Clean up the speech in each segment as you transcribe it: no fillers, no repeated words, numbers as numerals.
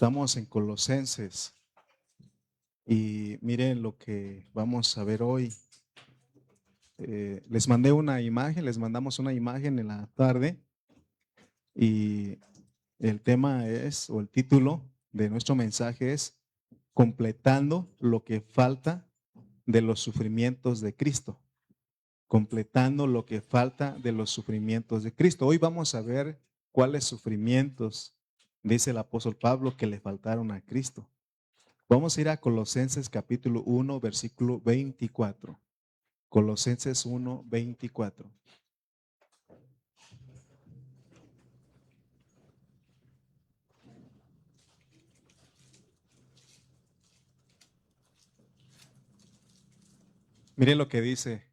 Estamos en Colosenses y miren lo que vamos a ver hoy. Les mandamos una imagen en la tarde y el tema es, o el título de nuestro mensaje es completando lo que falta de los sufrimientos de Cristo. Completando lo que falta de los sufrimientos de Cristo. Hoy vamos a ver cuáles sufrimientos, dice el apóstol Pablo, que le faltaron a Cristo. Vamos a ir a Colosenses capítulo 1, versículo 24. Colosenses 1, 24. Miren lo que dice.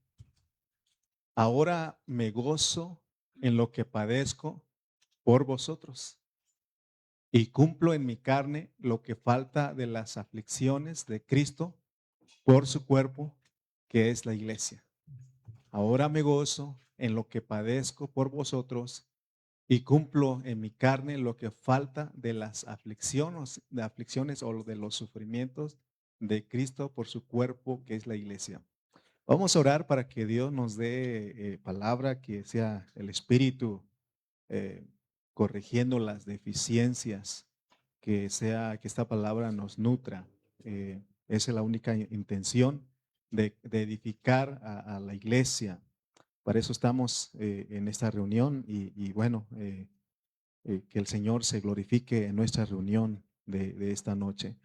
Ahora me gozo en lo que padezco por vosotros y cumplo en mi carne lo que falta de las aflicciones de Cristo por su cuerpo, que es la iglesia. Ahora me gozo en lo que padezco por vosotros y cumplo en mi carne lo que falta de las aflicciones o de los sufrimientos de Cristo por su cuerpo, que es la iglesia. Vamos a orar para que Dios nos dé palabra, que sea el Espíritu eh, corrigiendo las deficiencias, que esta palabra nos nutra. Esa es la única intención de edificar a la iglesia. Para eso estamos en esta reunión y bueno, que el Señor se glorifique en nuestra reunión de esta noche.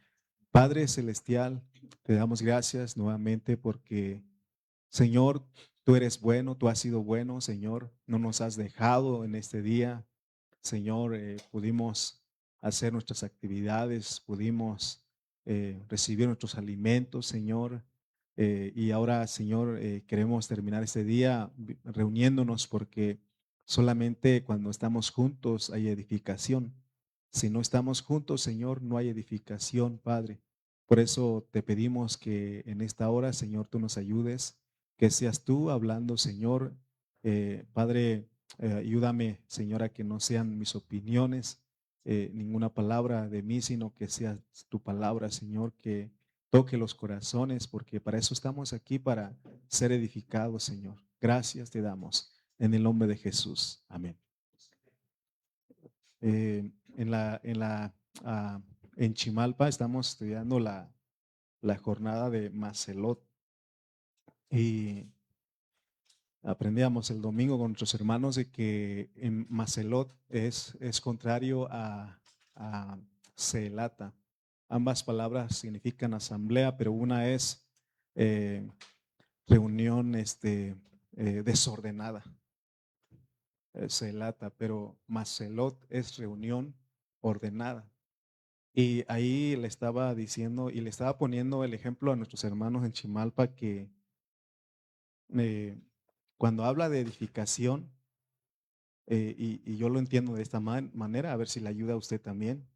Padre Celestial, te damos gracias nuevamente porque, Señor, tú eres bueno, tú has sido bueno, Señor, no nos has dejado en este día. Señor, pudimos hacer nuestras actividades, pudimos recibir nuestros alimentos, Señor. Y ahora, Señor, queremos terminar este día reuniéndonos porque solamente cuando estamos juntos hay edificación. Si no estamos juntos, Señor, no hay edificación, Padre. Por eso te pedimos que en esta hora, Señor, tú nos ayudes, que seas tú hablando, Señor. Padre, ayúdame, Señor, a que no sean mis opiniones, ninguna palabra de mí, sino que sea tu palabra, Señor, que toque los corazones, porque para eso estamos aquí, para ser edificados, Señor. Gracias te damos en el nombre de Jesús. Amén. En en Chimalpa estamos estudiando la jornada de Macelot y aprendíamos el domingo con nuestros hermanos de que en Macelot es contrario a Celata. Ambas palabras significan asamblea, pero una es eh, reunión desordenada. Celata, pero Macelot es reunión ordenada. Y ahí le estaba diciendo y le estaba poniendo el ejemplo a nuestros hermanos en Chimalpa que eh, cuando habla de edificación, y yo lo entiendo de esta manera, a ver si le ayuda a usted también.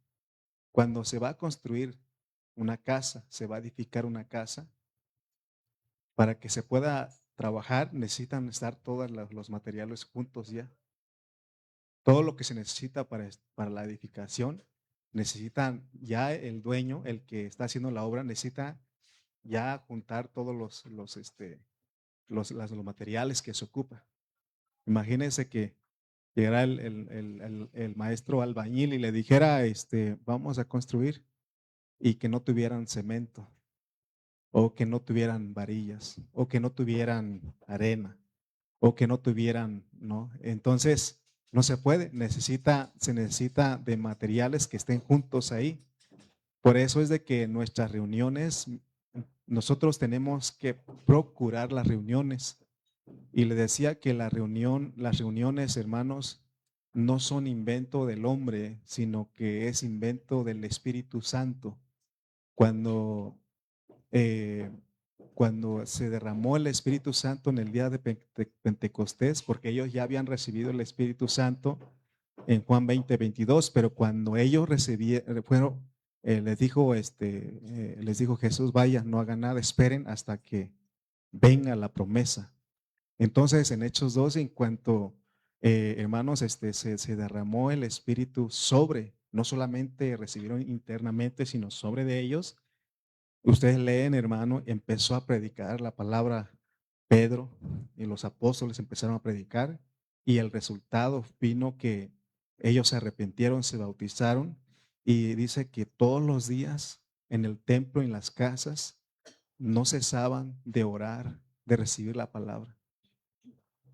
Cuando se va a construir una casa, se va a edificar una casa, para que se pueda trabajar necesitan estar todos los materiales juntos ya. Todo lo que se necesita para la edificación, necesitan ya el dueño, el que está haciendo la obra, necesita ya juntar todos los materiales que se ocupa. Imagínense que llegara el maestro albañil y le dijera, vamos a construir, y que no tuvieran cemento, o que no tuvieran varillas, o que no tuvieran arena, o que no tuvieran, ¿no? Entonces, no se puede, se necesita de materiales que estén juntos ahí. Por eso es de que nuestras reuniones, nosotros tenemos que procurar las reuniones. Y le decía que las reuniones, hermanos, no son invento del hombre, sino que es invento del Espíritu Santo. Cuando eh, cuando se derramó el Espíritu Santo en el día de Pentecostés, porque ellos ya habían recibido el Espíritu Santo en Juan 20:22, pero cuando ellos fueron, les dijo Jesús, vaya, no hagan nada, esperen hasta que venga la promesa. Entonces, en Hechos 2, en cuanto, hermanos, se derramó el Espíritu sobre no solamente recibieron internamente, sino sobre de ellos. Ustedes leen, hermano, empezó a predicar la palabra Pedro y los apóstoles empezaron a predicar y el resultado vino que ellos se arrepintieron, se bautizaron y dice que todos los días en el templo, en las casas, no cesaban de orar, de recibir la palabra.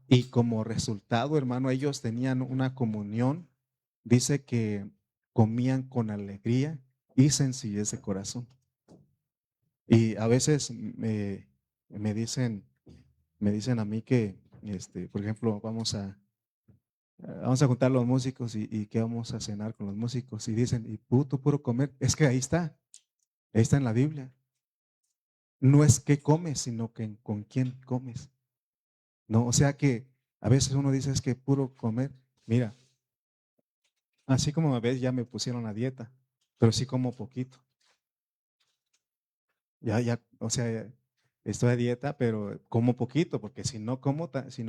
Y como resultado, hermano, ellos tenían una comunión, dice que comían con alegría y sencillez de corazón. Y a veces me dicen, me dicen a mí que, por ejemplo, vamos a juntar los músicos y que vamos a cenar con los músicos. Y dicen, y puto, puro comer. Es que ahí está en la Biblia. No es que comes, sino que con quién comes. No, o sea que a veces uno dice es que puro comer. Mira, así como me ves, ya me pusieron a dieta, pero sí como poquito. Ya, o sea, estoy a dieta, pero como poquito, porque si no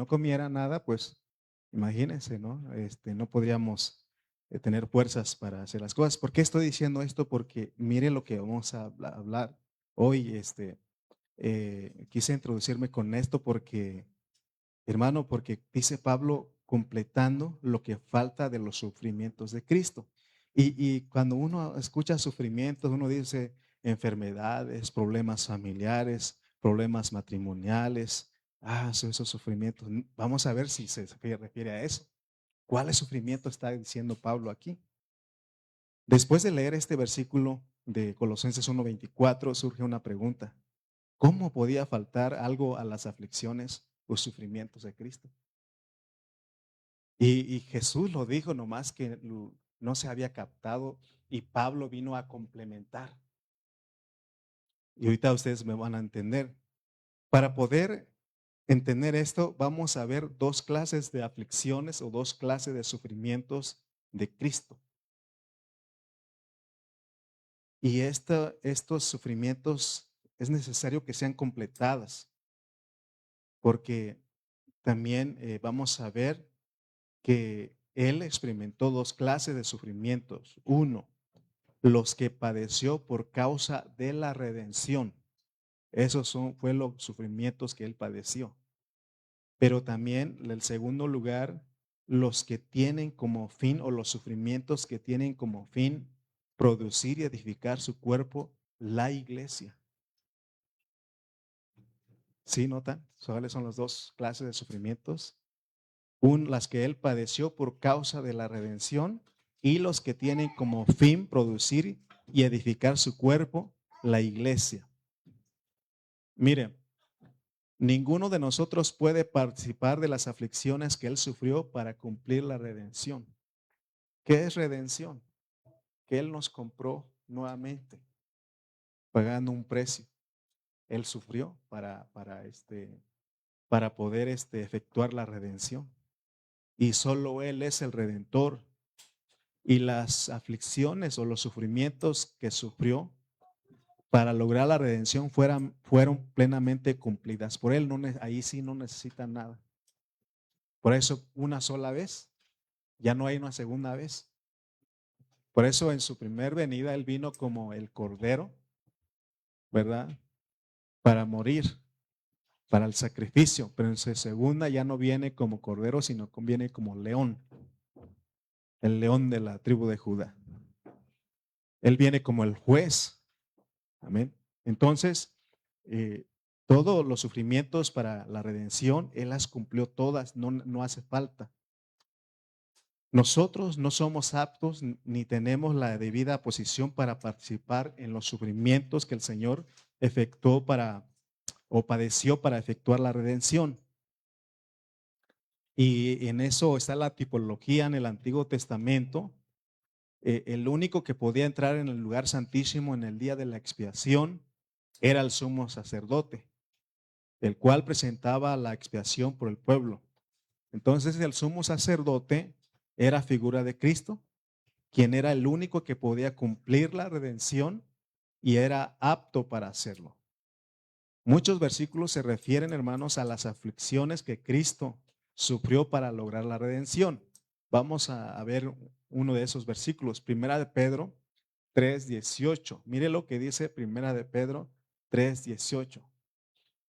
comiera nada, pues imagínense, ¿no? No podríamos tener fuerzas para hacer las cosas. ¿Por qué estoy diciendo esto? Porque mire lo que vamos a hablar hoy. Quise introducirme con esto porque, hermano, porque dice Pablo completando lo que falta de los sufrimientos de Cristo. Y cuando uno escucha sufrimientos, uno dice enfermedades, problemas familiares, problemas matrimoniales. Son esos sufrimientos. Vamos a ver si se refiere a eso. ¿Cuál sufrimiento está diciendo Pablo aquí? Después de leer este versículo de Colosenses 1:24, surge una pregunta. ¿Cómo podía faltar algo a las aflicciones o sufrimientos de Cristo? Y Jesús lo dijo, nomás que no se había captado y Pablo vino a complementar. Y ahorita ustedes me van a entender. Para poder entender esto, vamos a ver dos clases de aflicciones o dos clases de sufrimientos de Cristo. Y estos sufrimientos es necesario que sean completadas, porque también vamos a ver que Él experimentó dos clases de sufrimientos. Uno, los que padeció por causa de la redención. Fue los sufrimientos que Él padeció. Pero también, en el segundo lugar, los que tienen como fin o los sufrimientos que tienen como fin producir y edificar su cuerpo, la iglesia. ¿Sí notan? ¿Cuáles son las dos clases de sufrimientos? Las que Él padeció por causa de la redención y los que tienen como fin producir y edificar su cuerpo, la iglesia. Miren, ninguno de nosotros puede participar de las aflicciones que Él sufrió para cumplir la redención. ¿Qué es redención? Que Él nos compró nuevamente, pagando un precio. Él sufrió para poder efectuar la redención. Y solo Él es el redentor. Y las aflicciones o los sufrimientos que sufrió para lograr la redención fueron plenamente cumplidas por Él. Ahí sí no necesitan nada. Por eso una sola vez, ya no hay una segunda vez. Por eso en su primer venida Él vino como el cordero, ¿verdad? Para morir, para el sacrificio. Pero en su segunda ya no viene como cordero, sino viene como león. El león de la tribu de Judá. Él viene como el juez. Amén. Entonces, todos los sufrimientos para la redención, Él las cumplió todas, no hace falta. Nosotros no somos aptos ni tenemos la debida posición para participar en los sufrimientos que el Señor efectuó o padeció para efectuar la redención. Y en eso está la tipología en el Antiguo Testamento. El único que podía entrar en el lugar santísimo en el día de la expiación era el sumo sacerdote, el cual presentaba la expiación por el pueblo. Entonces el sumo sacerdote era figura de Cristo, quien era el único que podía cumplir la redención y era apto para hacerlo. Muchos versículos se refieren, hermanos, a las aflicciones que Cristo sufrió para lograr la redención. Vamos a ver uno de esos versículos, Primera de Pedro 3:18. Mire lo que dice Primera de Pedro 3:18.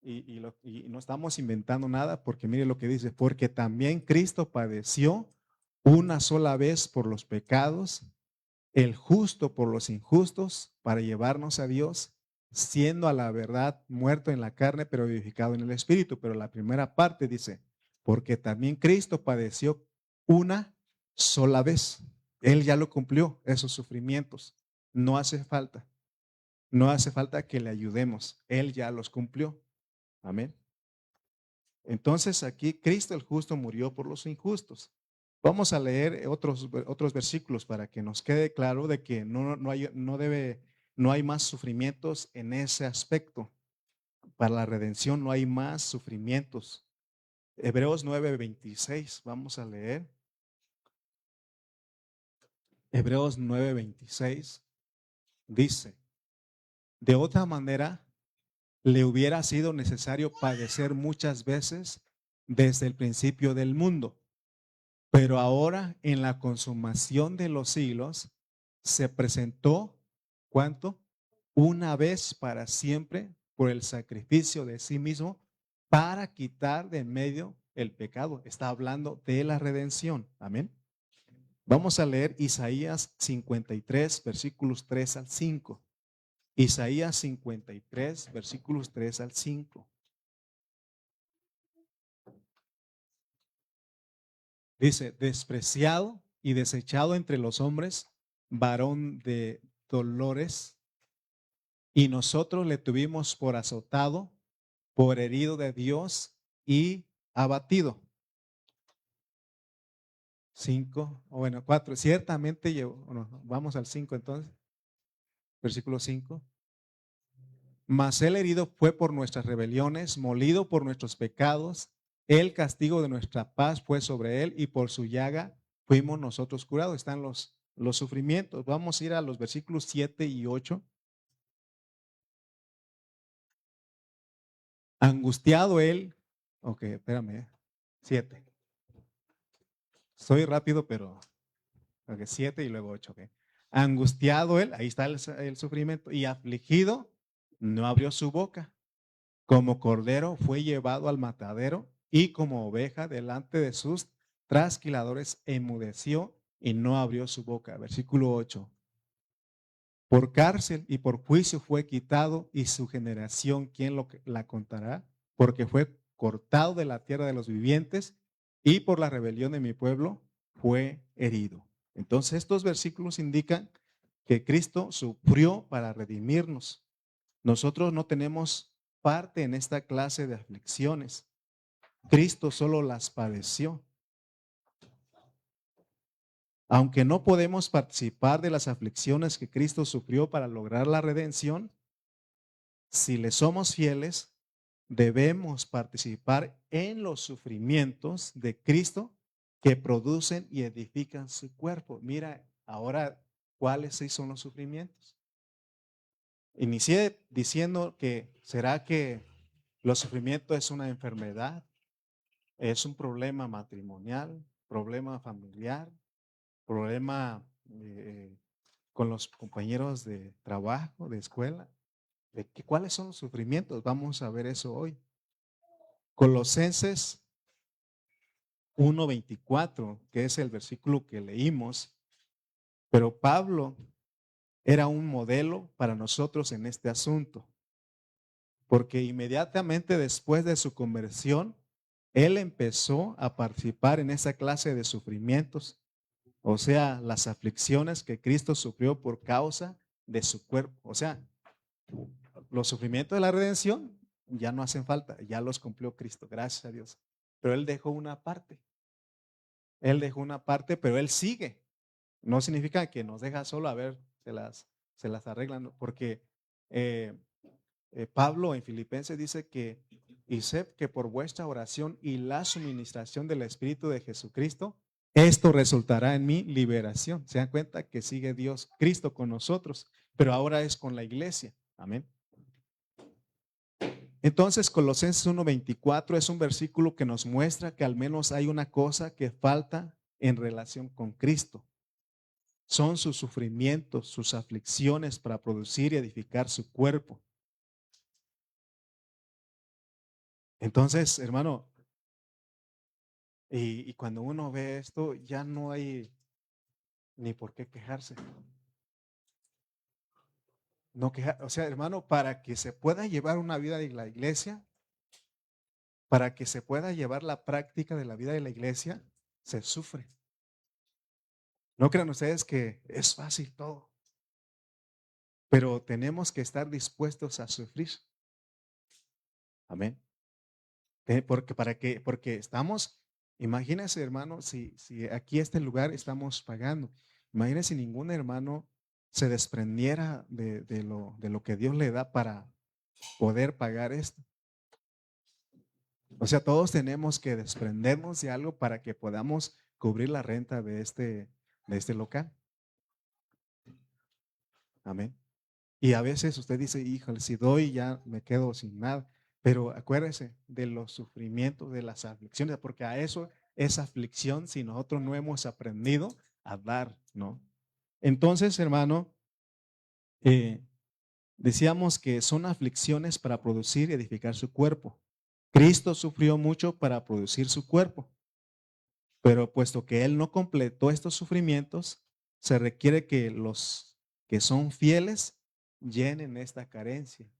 Y no estamos inventando nada porque mire lo que dice, porque también Cristo padeció una sola vez por los pecados, el justo por los injustos, para llevarnos a Dios, siendo a la verdad muerto en la carne, pero vivificado en el Espíritu. Pero la primera parte dice, porque también Cristo padeció una sola vez. Él ya lo cumplió, esos sufrimientos. No hace falta, no hace falta que le ayudemos. Él ya los cumplió. Amén. Entonces aquí Cristo el justo murió por los injustos. Vamos a leer otros versículos para que nos quede claro de que no hay más sufrimientos en ese aspecto. Para la redención no hay más sufrimientos. Hebreos 9:26, vamos a leer. Hebreos 9:26 dice, de otra manera le hubiera sido necesario padecer muchas veces desde el principio del mundo. Pero ahora, en la consumación de los siglos, se presentó, ¿cuánto? Una vez para siempre por el sacrificio de sí mismo para quitar de en medio el pecado. Está hablando de la redención. Amén. Vamos a leer Isaías 53, versículos 3 al 5. Isaías 53, versículos 3 al 5. Dice, despreciado y desechado entre los hombres, varón de dolores, y nosotros le tuvimos por azotado, por herido de Dios y abatido. 5, o bueno, 4, ciertamente llevó, bueno, vamos al 5 entonces, versículo 5. Mas el herido fue por nuestras rebeliones, molido por nuestros pecados, el castigo de nuestra paz fue sobre él y por su llaga fuimos nosotros curados. Están los sufrimientos. Vamos a ir a los versículos 7 y 8. Angustiado él, ok, espérame, 7. Soy rápido, pero okay, 7 y luego 8. Okay. Angustiado él, ahí está el sufrimiento, y afligido, no abrió su boca. Como cordero fue llevado al matadero y como oveja delante de sus trasquiladores enmudeció y no abrió su boca. Versículo 8. Por cárcel y por juicio fue quitado y su generación, ¿quién la contará? Porque fue cortado de la tierra de los vivientes y por la rebelión de mi pueblo fue herido. Entonces estos versículos indican que Cristo sufrió para redimirnos. Nosotros no tenemos parte en esta clase de aflicciones. Cristo solo las padeció. Aunque no podemos participar de las aflicciones que Cristo sufrió para lograr la redención, si le somos fieles, debemos participar en los sufrimientos de Cristo que producen y edifican su cuerpo. Mira, ahora, ¿cuáles sí son los sufrimientos? Inicié diciendo que será que los sufrimientos es una enfermedad, es un problema matrimonial, problema familiar, problema con los compañeros de trabajo, de escuela. ¿Cuáles son los sufrimientos? Vamos a ver eso hoy. Colosenses 1:24, que es el versículo que leímos, pero Pablo era un modelo para nosotros en este asunto, porque inmediatamente después de su conversión, él empezó a participar en esa clase de sufrimientos, o sea, las aflicciones que Cristo sufrió por causa de su cuerpo. O sea, los sufrimientos de la redención ya no hacen falta, ya los cumplió Cristo, gracias a Dios. Pero Él dejó una parte, pero Él sigue. No significa que nos deja solo, a ver, se las arreglan, porque eh, Pablo en Filipenses dice que, y sé que por vuestra oración y la suministración del Espíritu de Jesucristo, esto resultará en mi liberación. Se dan cuenta que sigue Dios, Cristo con nosotros, pero ahora es con la iglesia. Amén. Entonces, Colosenses 1:24 es un versículo que nos muestra que al menos hay una cosa que falta en relación con Cristo. son sus sufrimientos, sus aflicciones para producir y edificar su cuerpo. Entonces, hermano, y cuando uno ve esto, ya no hay ni por qué quejarse. No o sea, hermano, para que se pueda llevar una vida de la iglesia, para que se pueda llevar la práctica de la vida de la iglesia, se sufre. No crean ustedes que es fácil todo, pero tenemos que estar dispuestos a sufrir. Amén. Porque estamos, imagínense, hermano, si aquí este lugar estamos pagando, imagínense si ningún hermano se desprendiera de lo que Dios le da para poder pagar esto. O sea, todos tenemos que desprendernos de algo para que podamos cubrir la renta de este local. Amén. Y a veces usted dice, híjole, si doy ya me quedo sin nada. Pero acuérdese de los sufrimientos, de las aflicciones, porque a eso es aflicción si nosotros no hemos aprendido a dar, ¿no? Entonces, hermano, eh, decíamos que son aflicciones para producir y edificar su cuerpo. Cristo sufrió mucho para producir su cuerpo, pero puesto que Él no completó estos sufrimientos, se requiere que los que son fieles llenen esta carencia.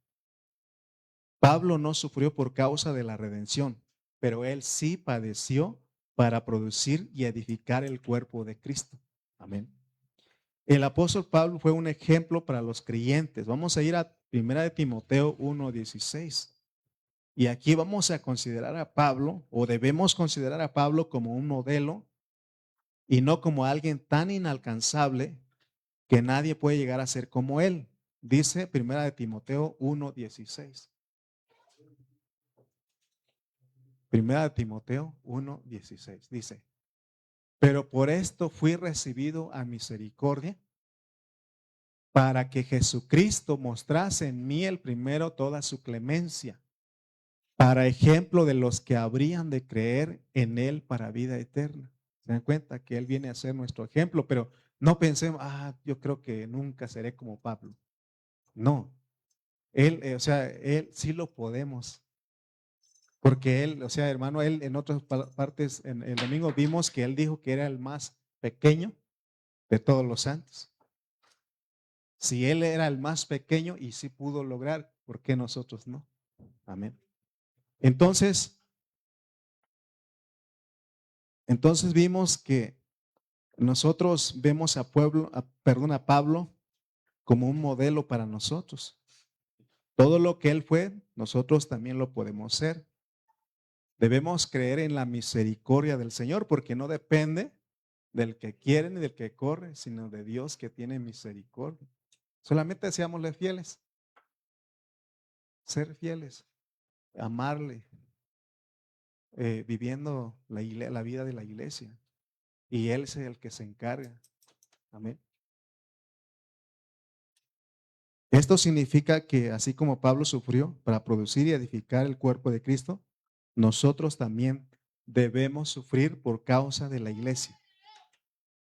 Pablo no sufrió por causa de la redención, pero él sí padeció para producir y edificar el cuerpo de Cristo. Amén. El apóstol Pablo fue un ejemplo para los creyentes. Vamos a ir a 1 de Timoteo 1:16. Y aquí vamos a considerar a Pablo, o debemos considerar a Pablo como un modelo y no como alguien tan inalcanzable que nadie puede llegar a ser como él. Dice 1 de Timoteo 1:16. Primera de Timoteo 1:16 dice, pero por esto fui recibido a misericordia para que Jesucristo mostrase en mí el primero toda su clemencia, para ejemplo de los que habrían de creer en él para vida eterna. Se dan cuenta que él viene a ser nuestro ejemplo, pero no pensemos, yo creo que nunca seré como Pablo. No, él, o sea, él sí lo podemos. Porque él, o sea, hermano, él en otras partes, en el domingo vimos que él dijo que era el más pequeño de todos los santos. Si él era el más pequeño y sí pudo lograr, ¿por qué nosotros no? Amén. Entonces, vimos que nosotros vemos a Pablo como un modelo para nosotros. Todo lo que él fue, nosotros también lo podemos ser. Debemos creer en la misericordia del Señor porque no depende del que quiere ni del que corre, sino de Dios que tiene misericordia. Solamente seámosle fieles, ser fieles, amarle, viviendo la vida de la iglesia. Y Él es el que se encarga. Amén. Esto significa que así como Pablo sufrió para producir y edificar el cuerpo de Cristo, nosotros también debemos sufrir por causa de la iglesia.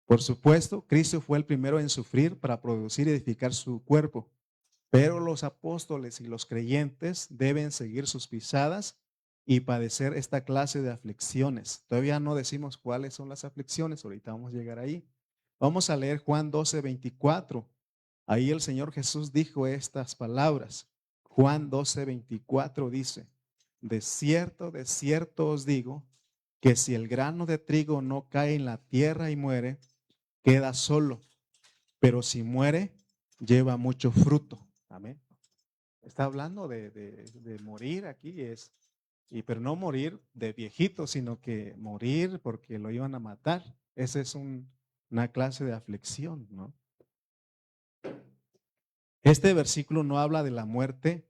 Por supuesto, Cristo fue el primero en sufrir para producir y edificar su cuerpo, pero los apóstoles y los creyentes deben seguir sus pisadas y padecer esta clase de aflicciones. Todavía no decimos cuáles son las aflicciones, ahorita vamos a llegar ahí. Vamos a leer Juan 12:24. Ahí el Señor Jesús dijo estas palabras. Juan 12:24 dice, de cierto os digo, que si el grano de trigo no cae en la tierra y muere, queda solo, pero si muere, lleva mucho fruto. Amén. Está hablando de morir aquí, pero no morir de viejito, sino que morir porque lo iban a matar. Esa es una clase de aflicción, ¿no? Este versículo no habla de la muerte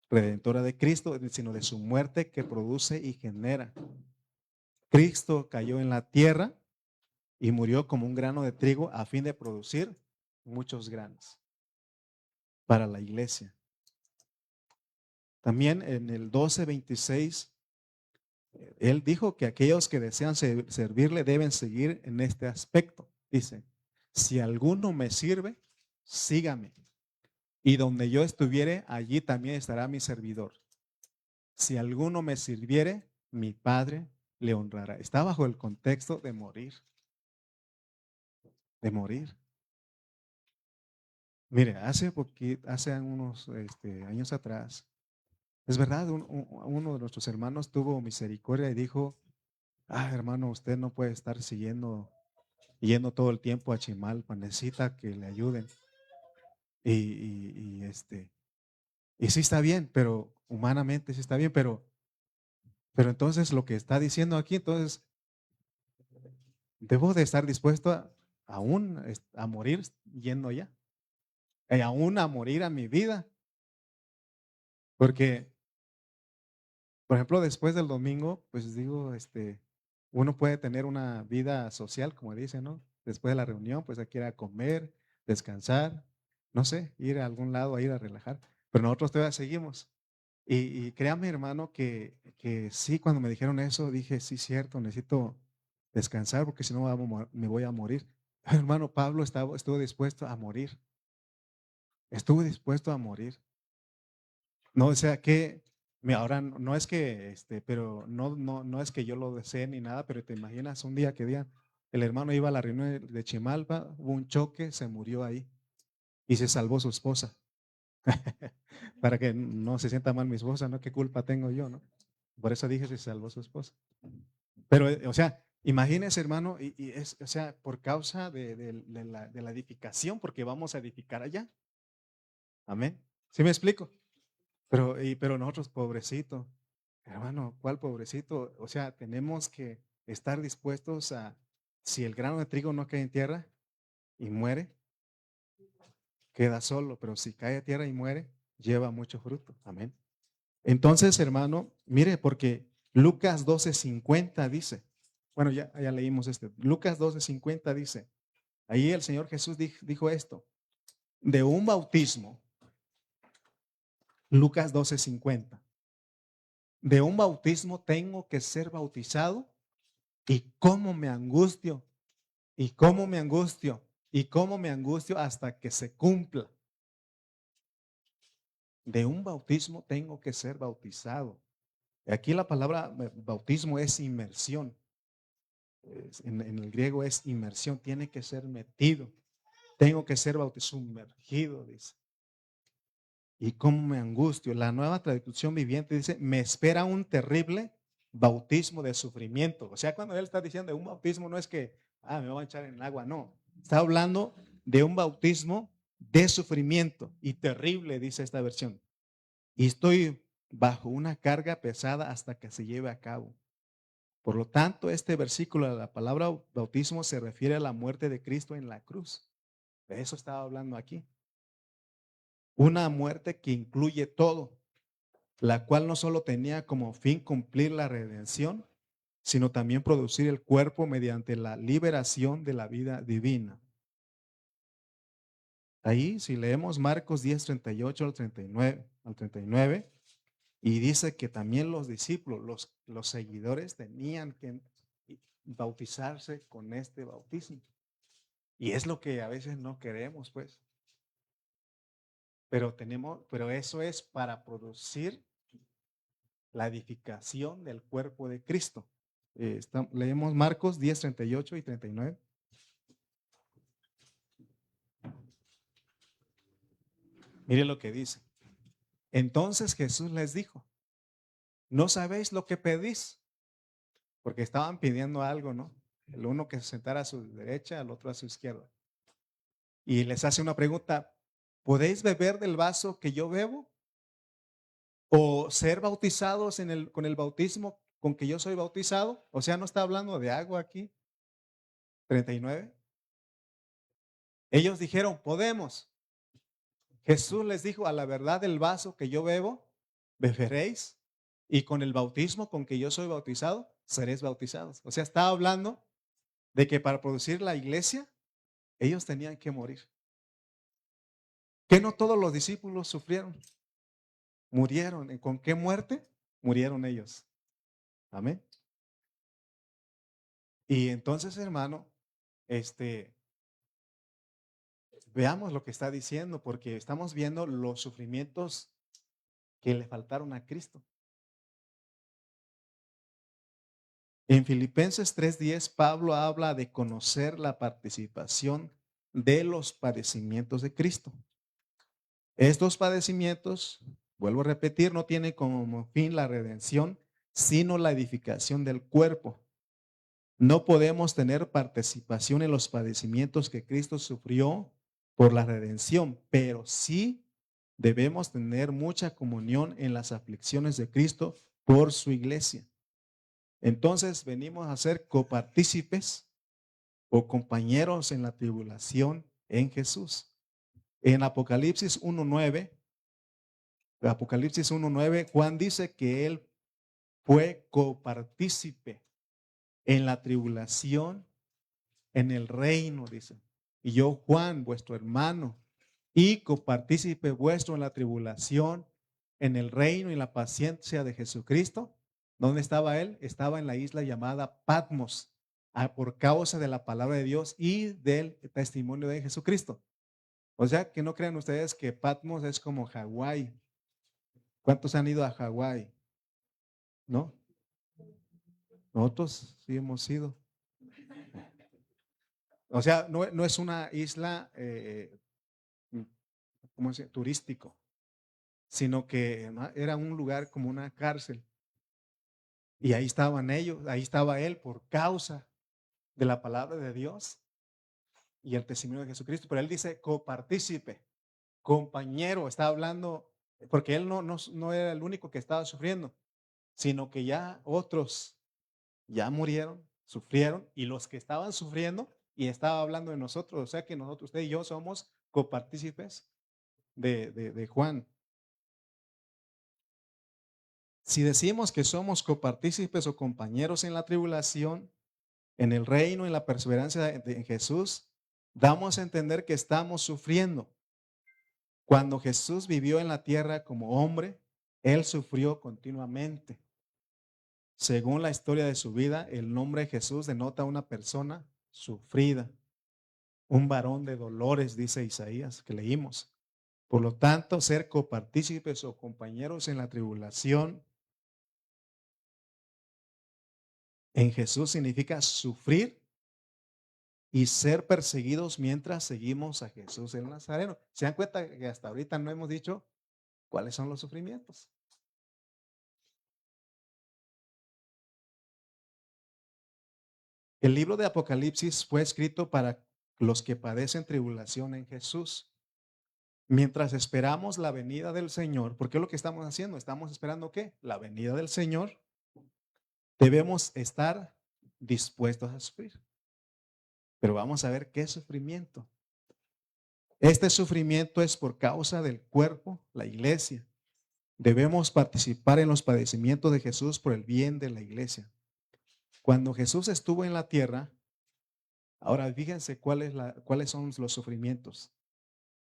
redentora de Cristo, sino de su muerte que produce y genera. Cristo cayó en la tierra y murió como un grano de trigo a fin de producir muchos granos para la iglesia. También en el 12:26, él dijo que aquellos que desean servirle deben seguir en este aspecto. Dice, Si alguno me sirve, sígame. Y donde yo estuviere, allí también estará mi servidor. Si alguno me sirviere, mi Padre le honrará. Está bajo el contexto de morir, de morir. Mire, hace unos años atrás, es verdad, uno de nuestros hermanos tuvo misericordia y dijo, hermano, usted no puede estar yendo todo el tiempo a Chimalpa, necesita que le ayuden. Y sí está bien, pero humanamente sí está bien, pero entonces lo que está diciendo aquí, entonces, debo de estar dispuesto aún a morir yendo allá, aún a morir a mi vida, porque, por ejemplo, después del domingo, pues digo, uno puede tener una vida social, como dicen, ¿no? Después de la reunión, pues hay que ir a comer, descansar, no sé, ir a algún lado a ir a relajar, pero nosotros todavía seguimos. Y créame, hermano, que sí, cuando me dijeron eso, dije, sí, cierto, necesito descansar porque si no me voy a morir. Hermano, Pablo estuvo dispuesto a morir, estuvo dispuesto a morir. No, o sea que, ahora no es que, pero no es que yo lo desee ni nada, pero te imaginas un día que digan, el hermano iba a la reunión de Chimalpa, hubo un choque, se murió ahí y se salvó su esposa. Para que no se sienta mal mi esposa, ¿no? ¿Qué culpa tengo yo, no? Por eso dije se salvó su esposa. Pero, o sea, imagínese, hermano, o sea, por causa de la edificación, porque vamos a edificar allá. Amén. ¿Sí me explico? Pero nosotros, pobrecito, hermano, ¿cuál pobrecito? O sea, tenemos que estar dispuestos si el grano de trigo no cae en tierra y muere, queda solo, pero si cae a tierra y muere, lleva mucho fruto. Amén. Entonces, hermano, mire, porque Lucas 12:50 dice, bueno, ya leímos Lucas 12:50 dice, ahí el Señor Jesús dijo esto, de un bautismo, Lucas 12:50, de un bautismo tengo que ser bautizado y cómo me angustio, y cómo me angustio, y cómo me angustio hasta que se cumpla. De un bautismo tengo que ser bautizado. Aquí la palabra bautismo es inmersión. En el griego es inmersión, tiene que ser metido. Tengo que ser sumergido, dice. Y cómo me angustio. La nueva traducción viviente dice, me espera un terrible bautismo de sufrimiento. O sea, cuando él está diciendo de un bautismo, no es que, me voy a echar en el agua, no. Está hablando de un bautismo de sufrimiento y terrible, dice esta versión. Y estoy bajo una carga pesada hasta que se lleve a cabo. Por lo tanto, este versículo de la palabra bautismo se refiere a la muerte de Cristo en la cruz. De eso estaba hablando aquí. Una muerte que incluye todo, la cual no solo tenía como fin cumplir la redención, sino también producir el cuerpo mediante la liberación de la vida divina. Ahí, si leemos Marcos 10:38 al 39, y dice que también los discípulos, los seguidores tenían que bautizarse con este bautismo. Y es lo que a veces no queremos, pues. Pero eso es para producir la edificación del cuerpo de Cristo. Leemos Marcos 10:38 y 39. Mire lo que dice. Entonces Jesús les dijo, ¿no sabéis lo que pedís? Porque estaban pidiendo algo, ¿no? El uno que se sentara a su derecha, el otro a su izquierda. Y les hace una pregunta, ¿podéis beber del vaso que yo bebo? ¿O ser bautizados con el bautismo con que yo soy bautizado? O sea, no está hablando de agua aquí. 39. Ellos dijeron, podemos. Jesús les dijo, a la verdad del vaso que yo bebo, beberéis, y con el bautismo con que yo soy bautizado, seréis bautizados. O sea, está hablando de que para producir la iglesia, ellos tenían que morir. Que no todos los discípulos sufrieron, murieron. ¿Con qué muerte? Murieron ellos. Amén. Y entonces, hermano, este, veamos lo que está diciendo, porque estamos viendo los sufrimientos que le faltaron a Cristo. En Filipenses 3:10, Pablo habla de conocer la participación de los padecimientos de Cristo. Estos padecimientos, vuelvo a repetir, no tienen como fin la redención, sino la edificación del cuerpo. No podemos tener participación en los padecimientos que Cristo sufrió por la redención, pero sí debemos tener mucha comunión en las aflicciones de Cristo por su iglesia. Entonces venimos a ser copartícipes o compañeros en la tribulación en Jesús. En Apocalipsis 1:9, Juan dice que él fue copartícipe en la tribulación, en el reino, dice. Y yo, Juan, vuestro hermano, y copartícipe vuestro en la tribulación, en el reino y la paciencia de Jesucristo. ¿Dónde estaba él? Estaba en la isla llamada Patmos, por causa de la palabra de Dios y del testimonio de Jesucristo. O sea, que no crean ustedes que Patmos es como Hawái. ¿Cuántos han ido a Hawái? ¿No? Nosotros sí hemos ido. O sea, no es una isla, ¿cómo se dice? Turístico, sino que era un lugar como una cárcel. Y ahí estaban ellos, ahí estaba él por causa de la palabra de Dios y el testimonio de Jesucristo. Pero él dice copartícipe, compañero, está hablando, porque él no era el único que estaba sufriendo, sino que ya otros ya murieron, sufrieron, y los que estaban sufriendo, y estaba hablando de nosotros, o sea que nosotros, usted y yo somos copartícipes de Juan. Si decimos que somos copartícipes o compañeros en la tribulación, en el reino, en la perseverancia en Jesús, damos a entender que estamos sufriendo. Cuando Jesús vivió en la tierra como hombre, él sufrió continuamente. Según la historia de su vida, el nombre Jesús denota una persona sufrida, un varón de dolores, dice Isaías, que leímos. Por lo tanto, ser copartícipes o compañeros en la tribulación en Jesús significa sufrir y ser perseguidos mientras seguimos a Jesús el Nazareno. ¿Se dan cuenta que hasta ahorita no hemos dicho cuáles son los sufrimientos? El libro de Apocalipsis fue escrito para los que padecen tribulación en Jesús. Mientras esperamos la venida del Señor, porque es lo que estamos haciendo, estamos esperando ¿qué? La venida del Señor. Debemos estar dispuestos a sufrir. Pero vamos a ver qué sufrimiento. Este sufrimiento es por causa del cuerpo, la iglesia. Debemos participar en los padecimientos de Jesús por el bien de la iglesia. Cuando Jesús estuvo en la tierra, ahora fíjense cuáles son los sufrimientos.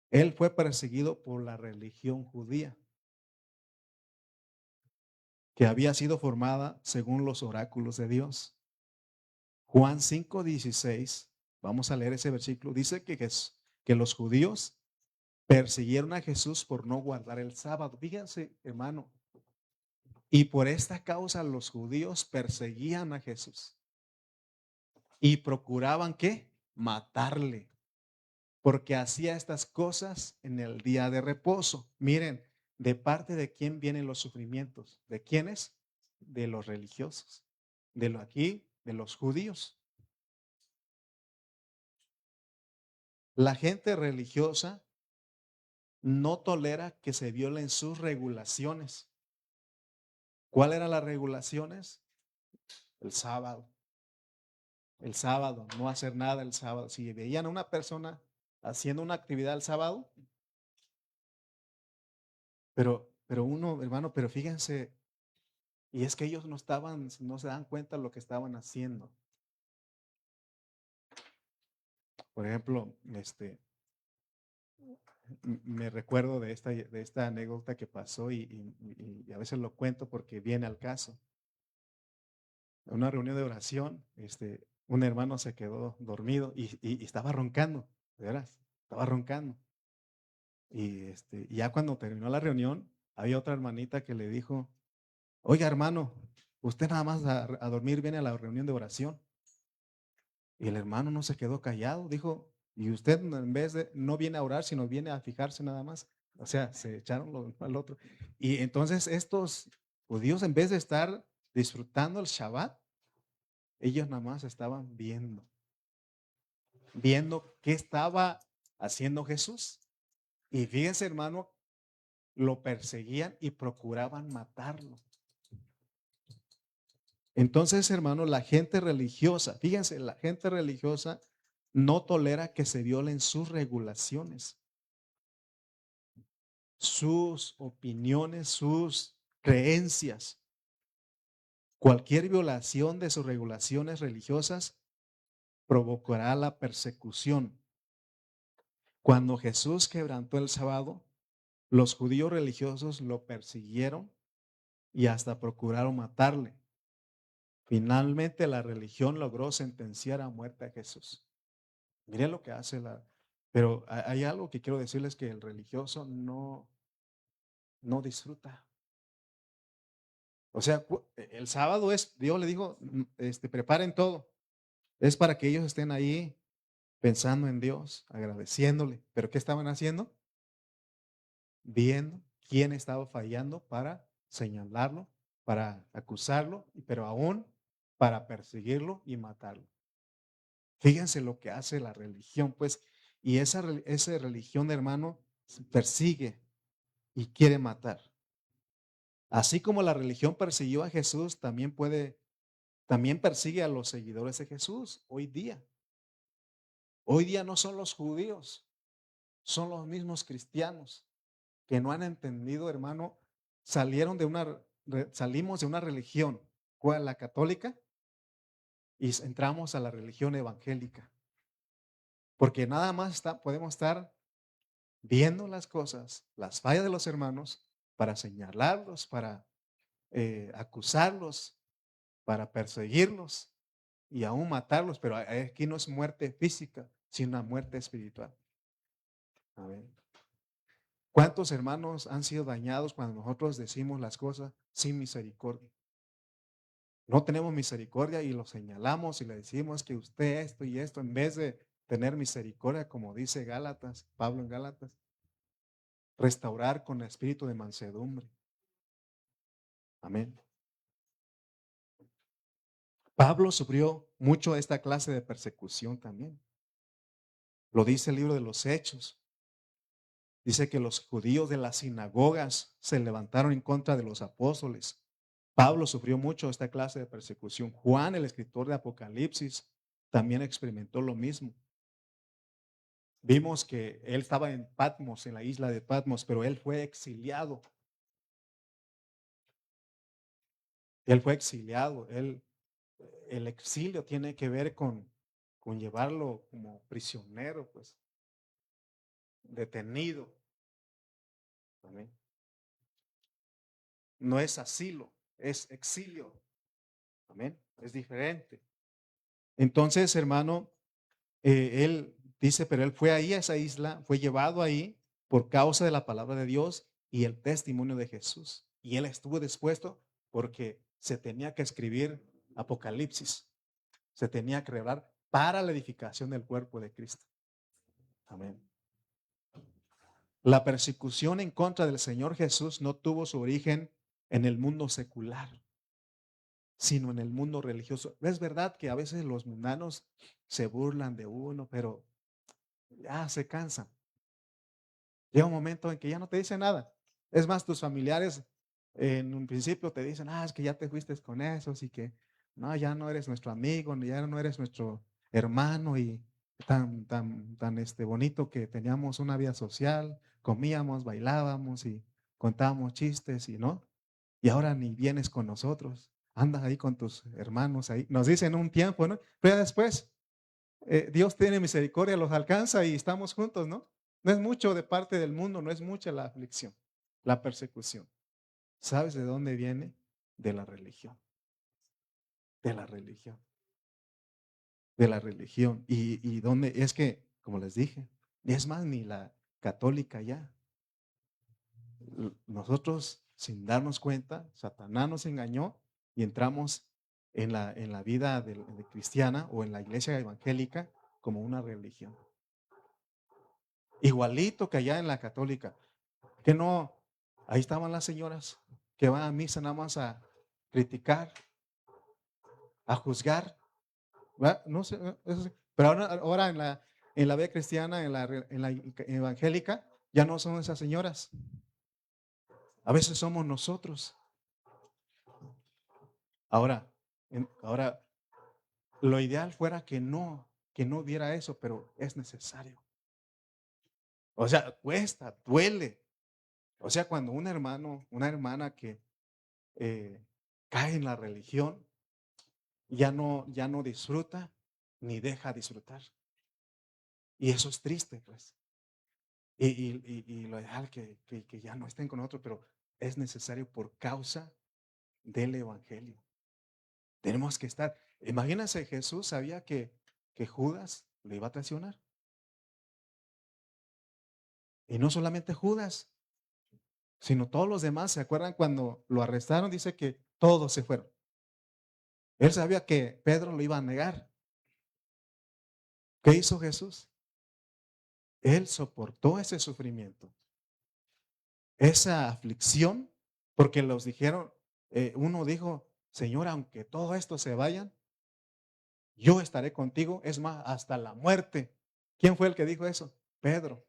Él fue perseguido por la religión judía, que había sido formada según los oráculos de Dios. Juan 5:16, vamos a leer ese versículo, dice que los judíos persiguieron a Jesús por no guardar el sábado. Fíjense, hermano, y por esta causa los judíos perseguían a Jesús y procuraban ¿qué? Matarle, porque hacía estas cosas en el día de reposo. Miren, ¿de parte de quién vienen los sufrimientos? ¿De quiénes? De los religiosos, de los judíos. La gente religiosa no tolera que se violen sus regulaciones. ¿Cuáles eran las regulaciones? El sábado. El sábado, no hacer nada el sábado. Si veían a una persona haciendo una actividad el sábado, pero uno, hermano, pero fíjense, y es que ellos no se dan cuenta de lo que estaban haciendo. Por ejemplo, me recuerdo de esta anécdota que pasó y a veces lo cuento porque viene al caso. En una reunión de oración, un hermano se quedó dormido y estaba roncando, de veras. estaba roncando. Y ya cuando terminó la reunión, había otra hermanita que le dijo, oiga hermano, usted nada más a dormir viene a la reunión de oración. Y el hermano no se quedó callado, dijo, y usted en vez de, no viene a orar, sino viene a fijarse nada más. O sea, se echaron lo uno al otro. Y entonces estos judíos, en vez de estar disfrutando el Shabbat, ellos nada más estaban viendo qué estaba haciendo Jesús. Y fíjense, hermano, lo perseguían y procuraban matarlo. Entonces, hermano, la gente religiosa, fíjense, la gente religiosa no tolera que se violen sus regulaciones, sus opiniones, sus creencias. Cualquier violación de sus regulaciones religiosas provocará la persecución. Cuando Jesús quebrantó el sábado, los judíos religiosos lo persiguieron y hasta procuraron matarle. Finalmente la religión logró sentenciar a muerte a Jesús. Miren lo que hace Pero hay algo que quiero decirles que el religioso no disfruta. O sea, el sábado Dios le dijo, preparen todo. Es para que ellos estén ahí pensando en Dios, agradeciéndole. ¿Pero qué estaban haciendo? Viendo quién estaba fallando para señalarlo, para acusarlo, pero aún para perseguirlo y matarlo. Fíjense lo que hace la religión, pues, y esa religión, hermano, persigue y quiere matar. Así como la religión persiguió a Jesús, también persigue a los seguidores de Jesús hoy día. Hoy día no son los judíos, son los mismos cristianos que no han entendido, hermano, salimos de una religión, ¿cuál? La católica, y entramos a la religión evangélica. Porque nada más podemos estar viendo las cosas, las fallas de los hermanos, para señalarlos, para acusarlos, para perseguirlos y aún matarlos, pero aquí no es muerte física, sino una muerte espiritual. Amén. ¿Cuántos hermanos han sido dañados cuando nosotros decimos las cosas sin misericordia? No tenemos misericordia y lo señalamos y le decimos que usted esto y esto, en vez de tener misericordia, como dice Gálatas, Pablo en Gálatas, restaurar con espíritu de mansedumbre. Amén. Pablo sufrió mucho esta clase de persecución también. Lo dice el libro de los Hechos. Dice que los judíos de las sinagogas se levantaron en contra de los apóstoles. Pablo sufrió mucho esta clase de persecución. Juan, el escritor de Apocalipsis, también experimentó lo mismo. Vimos que él estaba en Patmos, en la isla de Patmos, pero él fue exiliado. Él fue exiliado. El exilio tiene que ver con llevarlo como prisionero, pues, detenido. Amén. No es asilo, es exilio. Amén. Es diferente. Entonces, hermano, él dice, pero él fue ahí a esa isla, fue llevado ahí por causa de la palabra de Dios y el testimonio de Jesús. Y él estuvo dispuesto porque se tenía que escribir Apocalipsis, se tenía que revelar para la edificación del cuerpo de Cristo. Amén. La persecución en contra del Señor Jesús no tuvo su origen en el mundo secular, sino en el mundo religioso. Es verdad que a veces los mundanos se burlan de uno, pero ya se cansan. Llega un momento en que ya no te dicen nada. Es más, tus familiares en un principio te dicen, es que ya te fuiste con esos y que no, ya no eres nuestro amigo, ya no eres nuestro hermano y tan bonito que teníamos una vida social, comíamos, bailábamos y contábamos chistes y no. Y ahora ni vienes con nosotros, andas ahí con tus hermanos ahí. Nos dicen un tiempo, ¿no? Pero después Dios tiene misericordia, los alcanza y estamos juntos, ¿no? No es mucho de parte del mundo, no es mucha la aflicción, la persecución. ¿Sabes de dónde viene? De la religión. De la religión. De la religión. Y dónde es que, como les dije, Y es más, ni la católica ya. Nosotros, sin darnos cuenta, Satanás nos engañó y entramos en la vida de cristiana o en la iglesia evangélica como una religión. Igualito que allá en la católica. Que no, ahí estaban las señoras que van a misa nada más a criticar, a juzgar. ¿Verdad? No sé, pero ahora en la vida cristiana, en la evangélica, ya no son esas señoras. A veces somos nosotros. Ahora, ahora lo ideal fuera que no hubiera eso, pero es necesario. O sea, cuesta, duele. O sea, cuando un hermano, una hermana que eh, cae en la religión, ya no disfruta ni deja disfrutar. Y eso es triste, pues. Y lo ideal que ya no estén con otros, pero es necesario por causa del Evangelio. Tenemos que estar. Imagínense, Jesús sabía que Judas le iba a traicionar. Y no solamente Judas, sino todos los demás. ¿Se acuerdan cuando lo arrestaron? Dice que todos se fueron. Él sabía que Pedro lo iba a negar. ¿Qué hizo Jesús? Él soportó ese sufrimiento, esa aflicción, porque los dijeron, uno dijo, Señor, aunque todo esto se vayan, yo estaré contigo, es más, hasta la muerte. ¿Quién fue el que dijo eso? Pedro.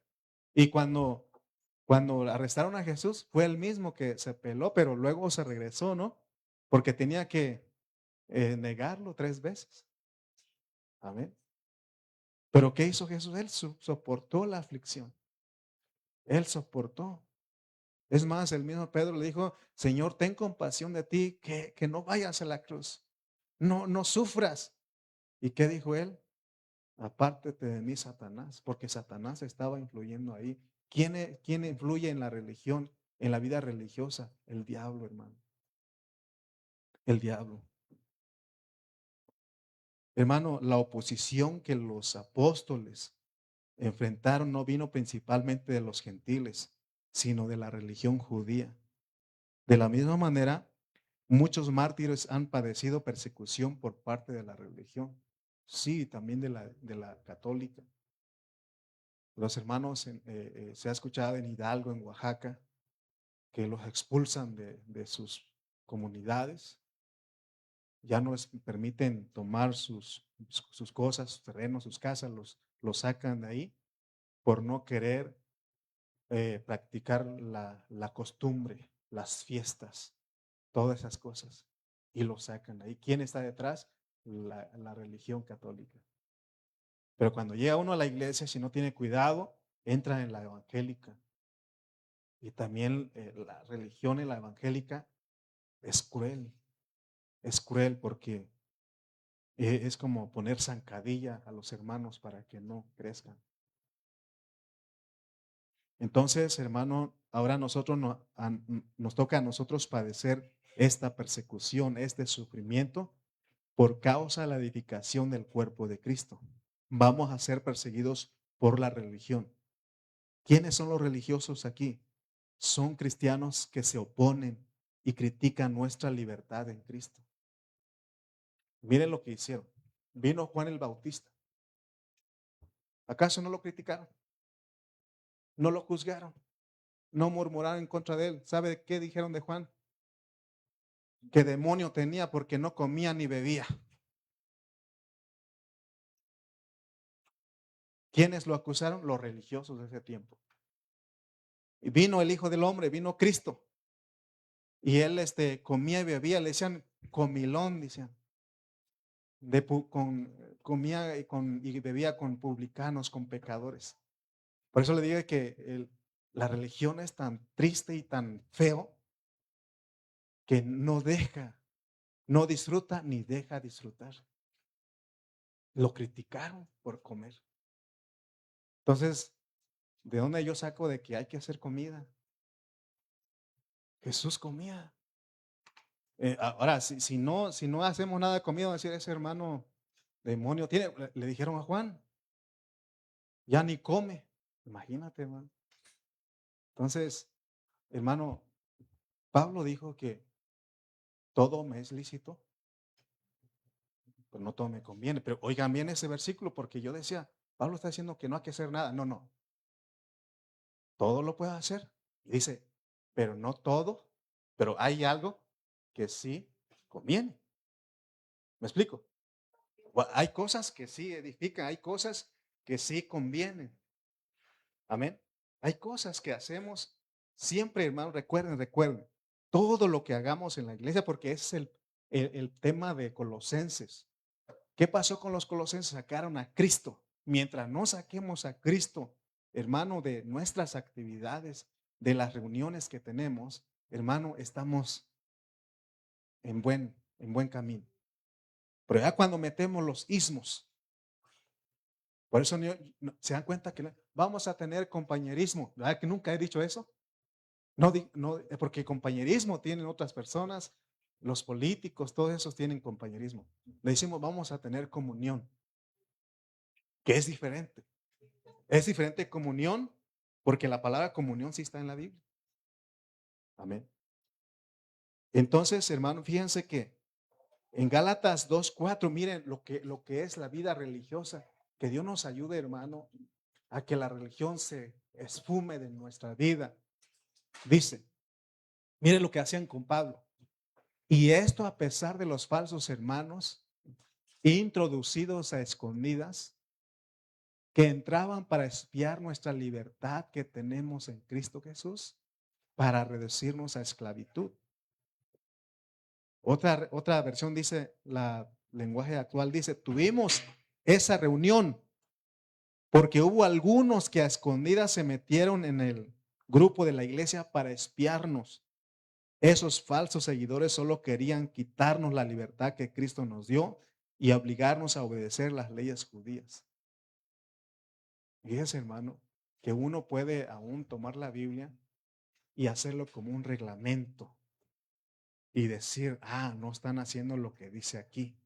Y cuando arrestaron a Jesús, fue el mismo que se peló, pero luego se regresó, ¿no? Porque tenía que negarlo 3 veces. Amén. Pero ¿qué hizo Jesús? Él soportó la aflicción. Él soportó. Es más, el mismo Pedro le dijo, Señor, ten compasión de ti, que no vayas a la cruz. No, no sufras. ¿Y qué dijo él? Apártate de mí, Satanás, porque Satanás estaba influyendo ahí. ¿Quién influye en la religión, en la vida religiosa? El diablo, hermano. El diablo. Hermano, la oposición que los apóstoles enfrentaron no vino principalmente de los gentiles, sino de la religión judía. De la misma manera, muchos mártires han padecido persecución por parte de la religión. Sí, también de la católica. Los hermanos, se ha escuchado en Hidalgo, en Oaxaca, que los expulsan de sus comunidades. Ya no les permiten tomar sus cosas, sus terrenos, sus casas, los sacan de ahí por no querer practicar la costumbre, las fiestas, todas esas cosas. Y los sacan de ahí. ¿Quién está detrás? La religión católica. Pero cuando llega uno a la iglesia, si no tiene cuidado, entra en la evangélica. Y también la religión en la evangélica es cruel porque es como poner zancadilla a los hermanos para que no crezcan. Entonces, hermano, ahora nos toca a nosotros padecer esta persecución, este sufrimiento por causa de la edificación del cuerpo de Cristo. Vamos a ser perseguidos por la religión. ¿Quiénes son los religiosos aquí? Son cristianos que se oponen y critican nuestra libertad en Cristo. Miren lo que hicieron. Vino Juan el Bautista. ¿Acaso no lo criticaron? No lo juzgaron. No murmuraron en contra de él. ¿Sabe qué dijeron de Juan? Que demonio tenía porque no comía ni bebía. ¿Quiénes lo acusaron? Los religiosos de ese tiempo. Y vino el Hijo del Hombre, vino Cristo. Y él comía y bebía, le decían comilón, decían. Comía y bebía con publicanos, con pecadores. Por eso le digo que la religión es tan triste y tan feo que no deja, no disfruta ni deja disfrutar. Lo criticaron por comer. Entonces, ¿de dónde yo saco de que hay que hacer comida? Jesús comía. Ahora, si no hacemos nada de comida, va a decir ese hermano demonio tiene, le dijeron a Juan, ya ni come. Imagínate, hermano. Entonces, hermano, Pablo dijo que todo me es lícito, pero no todo me conviene. Pero oigan bien ese versículo, porque yo decía, Pablo está diciendo que no hay que hacer nada. No, no. Todo lo puedo hacer. Y dice, pero no todo, pero hay algo que sí conviene. ¿Me explico? Hay cosas que sí edifican, hay cosas que sí convienen. Amén. Hay cosas que hacemos siempre, hermano, recuerden, todo lo que hagamos en la iglesia, porque ese es el tema de Colosenses. ¿Qué pasó con los colosenses? Sacaron a Cristo. Mientras no saquemos a Cristo, hermano, de nuestras actividades, de las reuniones que tenemos, hermano, estamos en buen camino. Pero ya cuando metemos los ismos, por eso se dan cuenta que vamos a tener compañerismo. ¿Verdad que nunca he dicho eso? No, no, porque compañerismo tienen otras personas, los políticos, todos esos tienen compañerismo. Le decimos, vamos a tener comunión, que es diferente. Es diferente comunión, porque la palabra comunión sí está en la Biblia. Amén. Entonces, hermano, fíjense que en Gálatas 2:4, miren lo que es la vida religiosa. Que Dios nos ayude, hermano, a que la religión se esfume de nuestra vida. Dice, miren lo que hacían con Pablo. Y esto a pesar de los falsos hermanos introducidos a escondidas que entraban para espiar nuestra libertad que tenemos en Cristo Jesús para reducirnos a esclavitud. Otra versión dice, la lenguaje actual dice, tuvimos esa reunión porque hubo algunos que a escondidas se metieron en el grupo de la iglesia para espiarnos. Esos falsos seguidores solo querían quitarnos la libertad que Cristo nos dio y obligarnos a obedecer las leyes judías. Fíjese, hermano, que uno puede aún tomar la Biblia y hacerlo como un reglamento y decir, no están haciendo lo que dice aquí.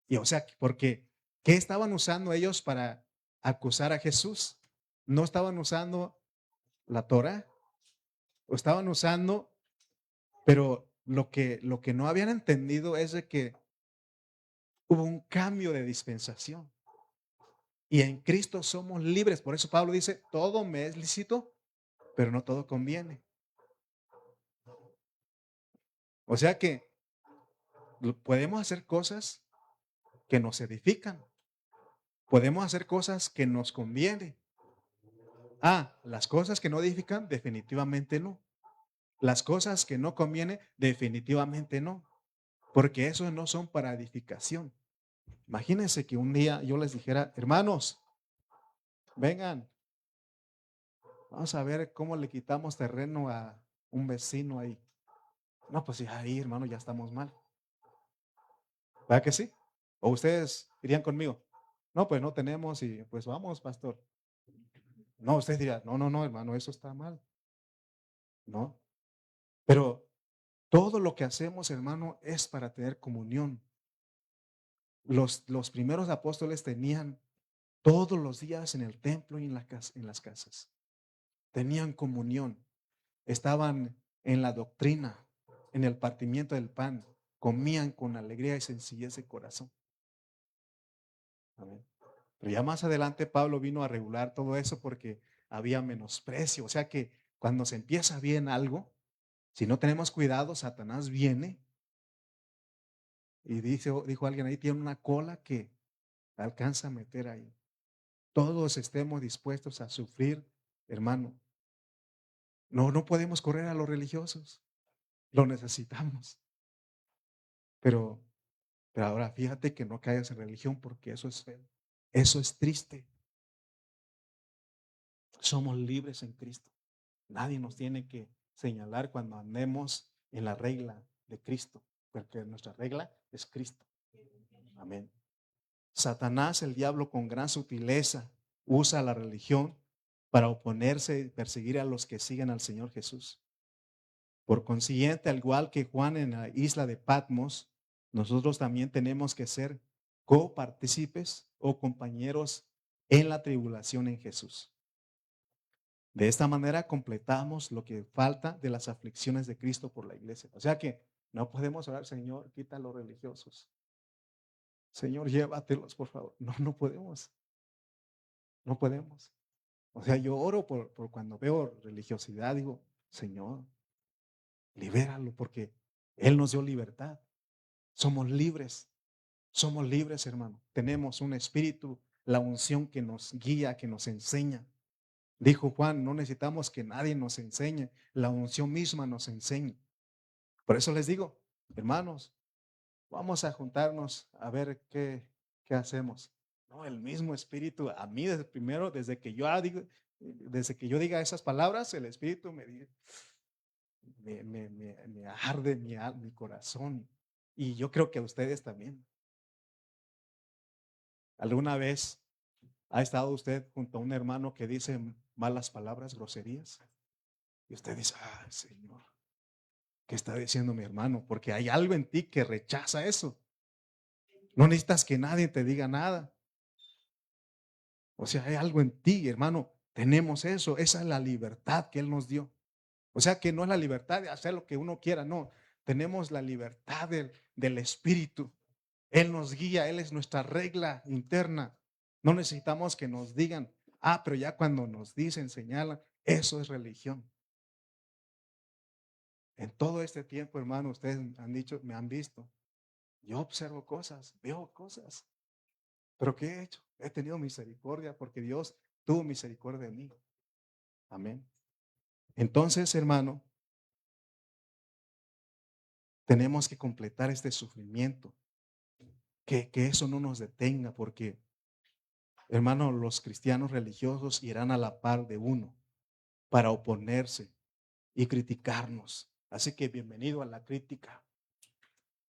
Y o sea, porque ¿qué estaban usando ellos para acusar a Jesús? No estaban usando la Torah, o estaban usando, pero lo que no habían entendido es de que hubo un cambio de dispensación. Y en Cristo somos libres. Por eso Pablo dice, todo me es lícito, pero no todo conviene. O sea que podemos hacer cosas que nos edifican. Podemos hacer cosas que nos convienen. Las cosas que no edifican, definitivamente no. Las cosas que no convienen, definitivamente no. Porque esos no son para edificación. Imagínense que un día yo les dijera, hermanos, vengan, vamos a ver cómo le quitamos terreno a un vecino ahí. No, pues ahí, hermano, ya estamos mal. ¿Verdad que sí? ¿O ustedes irían conmigo? No, pues no tenemos y pues vamos, pastor. No, ustedes dirían, no, no, no, hermano, eso está mal. No. Pero todo lo que hacemos, hermano, es para tener comunión. Los primeros apóstoles tenían todos los días en el templo y en las casas. Tenían comunión. Estaban en la doctrina, en el partimiento del pan. Comían con alegría y sencillez de corazón. Amén. Pero ya más adelante Pablo vino a regular todo eso porque había menosprecio. O sea que cuando se empieza bien algo, si no tenemos cuidado, Satanás viene y dijo alguien ahí, tiene una cola que alcanza a meter ahí. Todos estemos dispuestos a sufrir, hermano. No podemos correr a los religiosos. Lo necesitamos. Pero ahora fíjate que no caigas en religión porque eso es feo. Eso es triste. Somos libres en Cristo. Nadie nos tiene que señalar cuando andemos en la regla de Cristo, porque nuestra regla es Cristo. Amén. Satanás, el diablo, con gran sutileza usa la religión para oponerse y perseguir a los que siguen al Señor Jesús. Por consiguiente, al igual que Juan en la isla de Patmos, nosotros también tenemos que ser copartícipes o compañeros en la tribulación en Jesús. De esta manera completamos lo que falta de las aflicciones de Cristo por la iglesia. O sea que no podemos orar, Señor, quita a los religiosos. Señor, llévatelos, por favor. No, no podemos. No podemos. O sea, yo oro por cuando veo religiosidad, digo, Señor, libéralo porque Él nos dio libertad. Somos libres. Somos libres, hermano. Tenemos un espíritu, la unción que nos guía, que nos enseña. Dijo Juan, no necesitamos que nadie nos enseñe, la unción misma nos enseña. Por eso les digo, hermanos, vamos a juntarnos a ver qué hacemos. No, el mismo espíritu, a mí desde primero, desde que yo diga esas palabras, el espíritu me arde mi corazón. Y yo creo que a ustedes también. ¿Alguna vez ha estado usted junto a un hermano que dice malas palabras, groserías? Y usted dice, ah, Señor, ¿qué está diciendo mi hermano? Porque hay algo en ti que rechaza eso. No necesitas que nadie te diga nada. O sea, hay algo en ti, hermano. Tenemos eso. Esa es la libertad que Él nos dio. O sea, que no es la libertad de hacer lo que uno quiera, no. Tenemos la libertad del Espíritu. Él nos guía, Él es nuestra regla interna. No necesitamos que nos digan, ah, pero ya cuando nos dicen, señalan, eso es religión. En todo este tiempo, hermano, ustedes han dicho, me han visto. Yo observo cosas, veo cosas. Pero ¿qué he hecho? He tenido misericordia porque Dios tuvo misericordia de mí. Amén. Entonces, hermano, tenemos que completar este sufrimiento. Que eso no nos detenga porque, hermano, los cristianos religiosos irán a la par de uno para oponerse y criticarnos. Así que bienvenido a la crítica.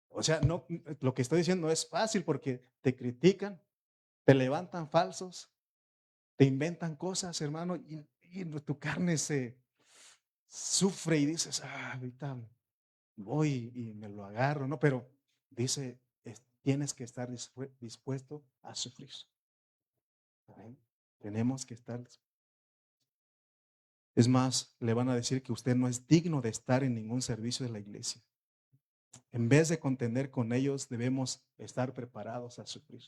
O sea, no, lo que estoy diciendo no es fácil porque te critican, te levantan falsos, te inventan cosas, hermano, y tu carne se sufre y dices, ah, ahorita voy y me lo agarro, ¿no? Pero dice, tienes que estar dispuesto a sufrir. ¿Amén? Tenemos que estar. Es más, le van a decir que usted no es digno de estar en ningún servicio de la iglesia. En vez de contender con ellos, debemos estar preparados a sufrir.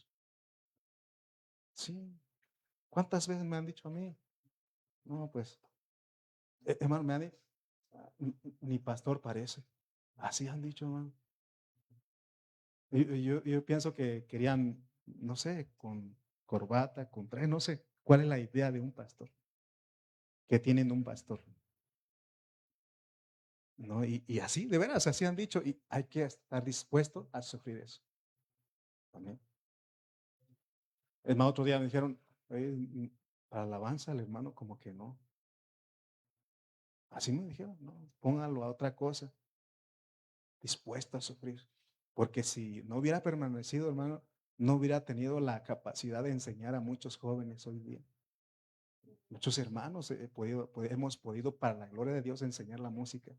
Sí. ¿Cuántas veces me han dicho a mí? No, pues, hermano, me han dicho, ni pastor parece. Así han dicho, hermano. Yo pienso que querían, no sé, con corbata, con traje, no sé cuál es la idea de un pastor, que tienen un pastor. ¿No? Y así, de veras, así han dicho, y hay que estar dispuesto a sufrir eso. Amén. Es más, otro día me dijeron, para alabanza al hermano, como que no. Así me dijeron, no, póngalo a otra cosa, dispuesto a sufrir. Porque si no hubiera permanecido, hermano, no hubiera tenido la capacidad de enseñar a muchos jóvenes hoy día. Muchos hermanos hemos podido, para la gloria de Dios, enseñar la música.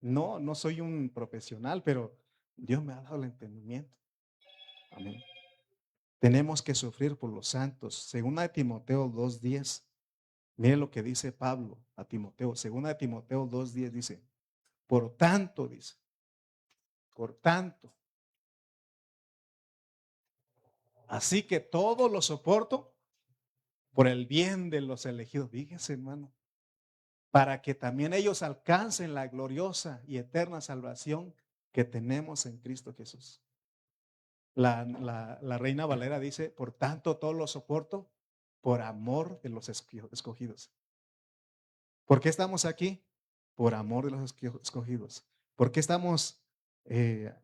No, no soy un profesional, pero Dios me ha dado el entendimiento. Amén. Tenemos que sufrir por los santos. Segunda de Timoteo 2:10. Mire lo que dice Pablo a Timoteo. Segunda de Timoteo 2:10 dice, por tanto, dice, por tanto. Así que todo lo soporto por el bien de los elegidos. Fíjese, hermano, para que también ellos alcancen la gloriosa y eterna salvación que tenemos en Cristo Jesús. La Reina Valera dice, por tanto, todo lo soporto por amor de los escogidos. ¿Por qué estamos aquí? Por amor de los escogidos. ¿Por qué estamos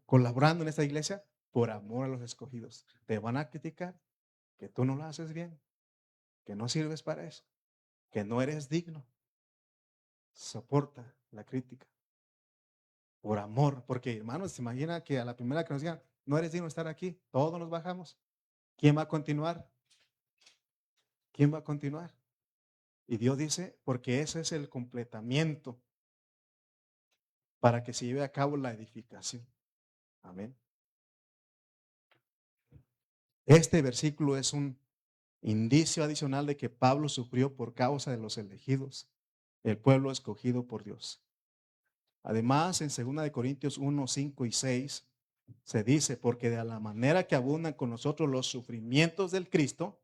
colaborando en esta iglesia? Por amor a los escogidos. Te van a criticar que tú no lo haces bien, que no sirves para eso, que no eres digno. Soporta la crítica. Por amor, porque hermanos, se imagina que a la primera que nos digan, no eres digno de estar aquí, todos nos bajamos. ¿Quién va a continuar? ¿Quién va a continuar? Y Dios dice, porque ese es el completamiento para que se lleve a cabo la edificación. Amén. Este versículo es un indicio adicional de que Pablo sufrió por causa de los elegidos. el pueblo escogido por Dios. Además, en 2 Corintios 1, 5 y 6 se dice, porque de la manera que abundan con nosotros los sufrimientos del Cristo,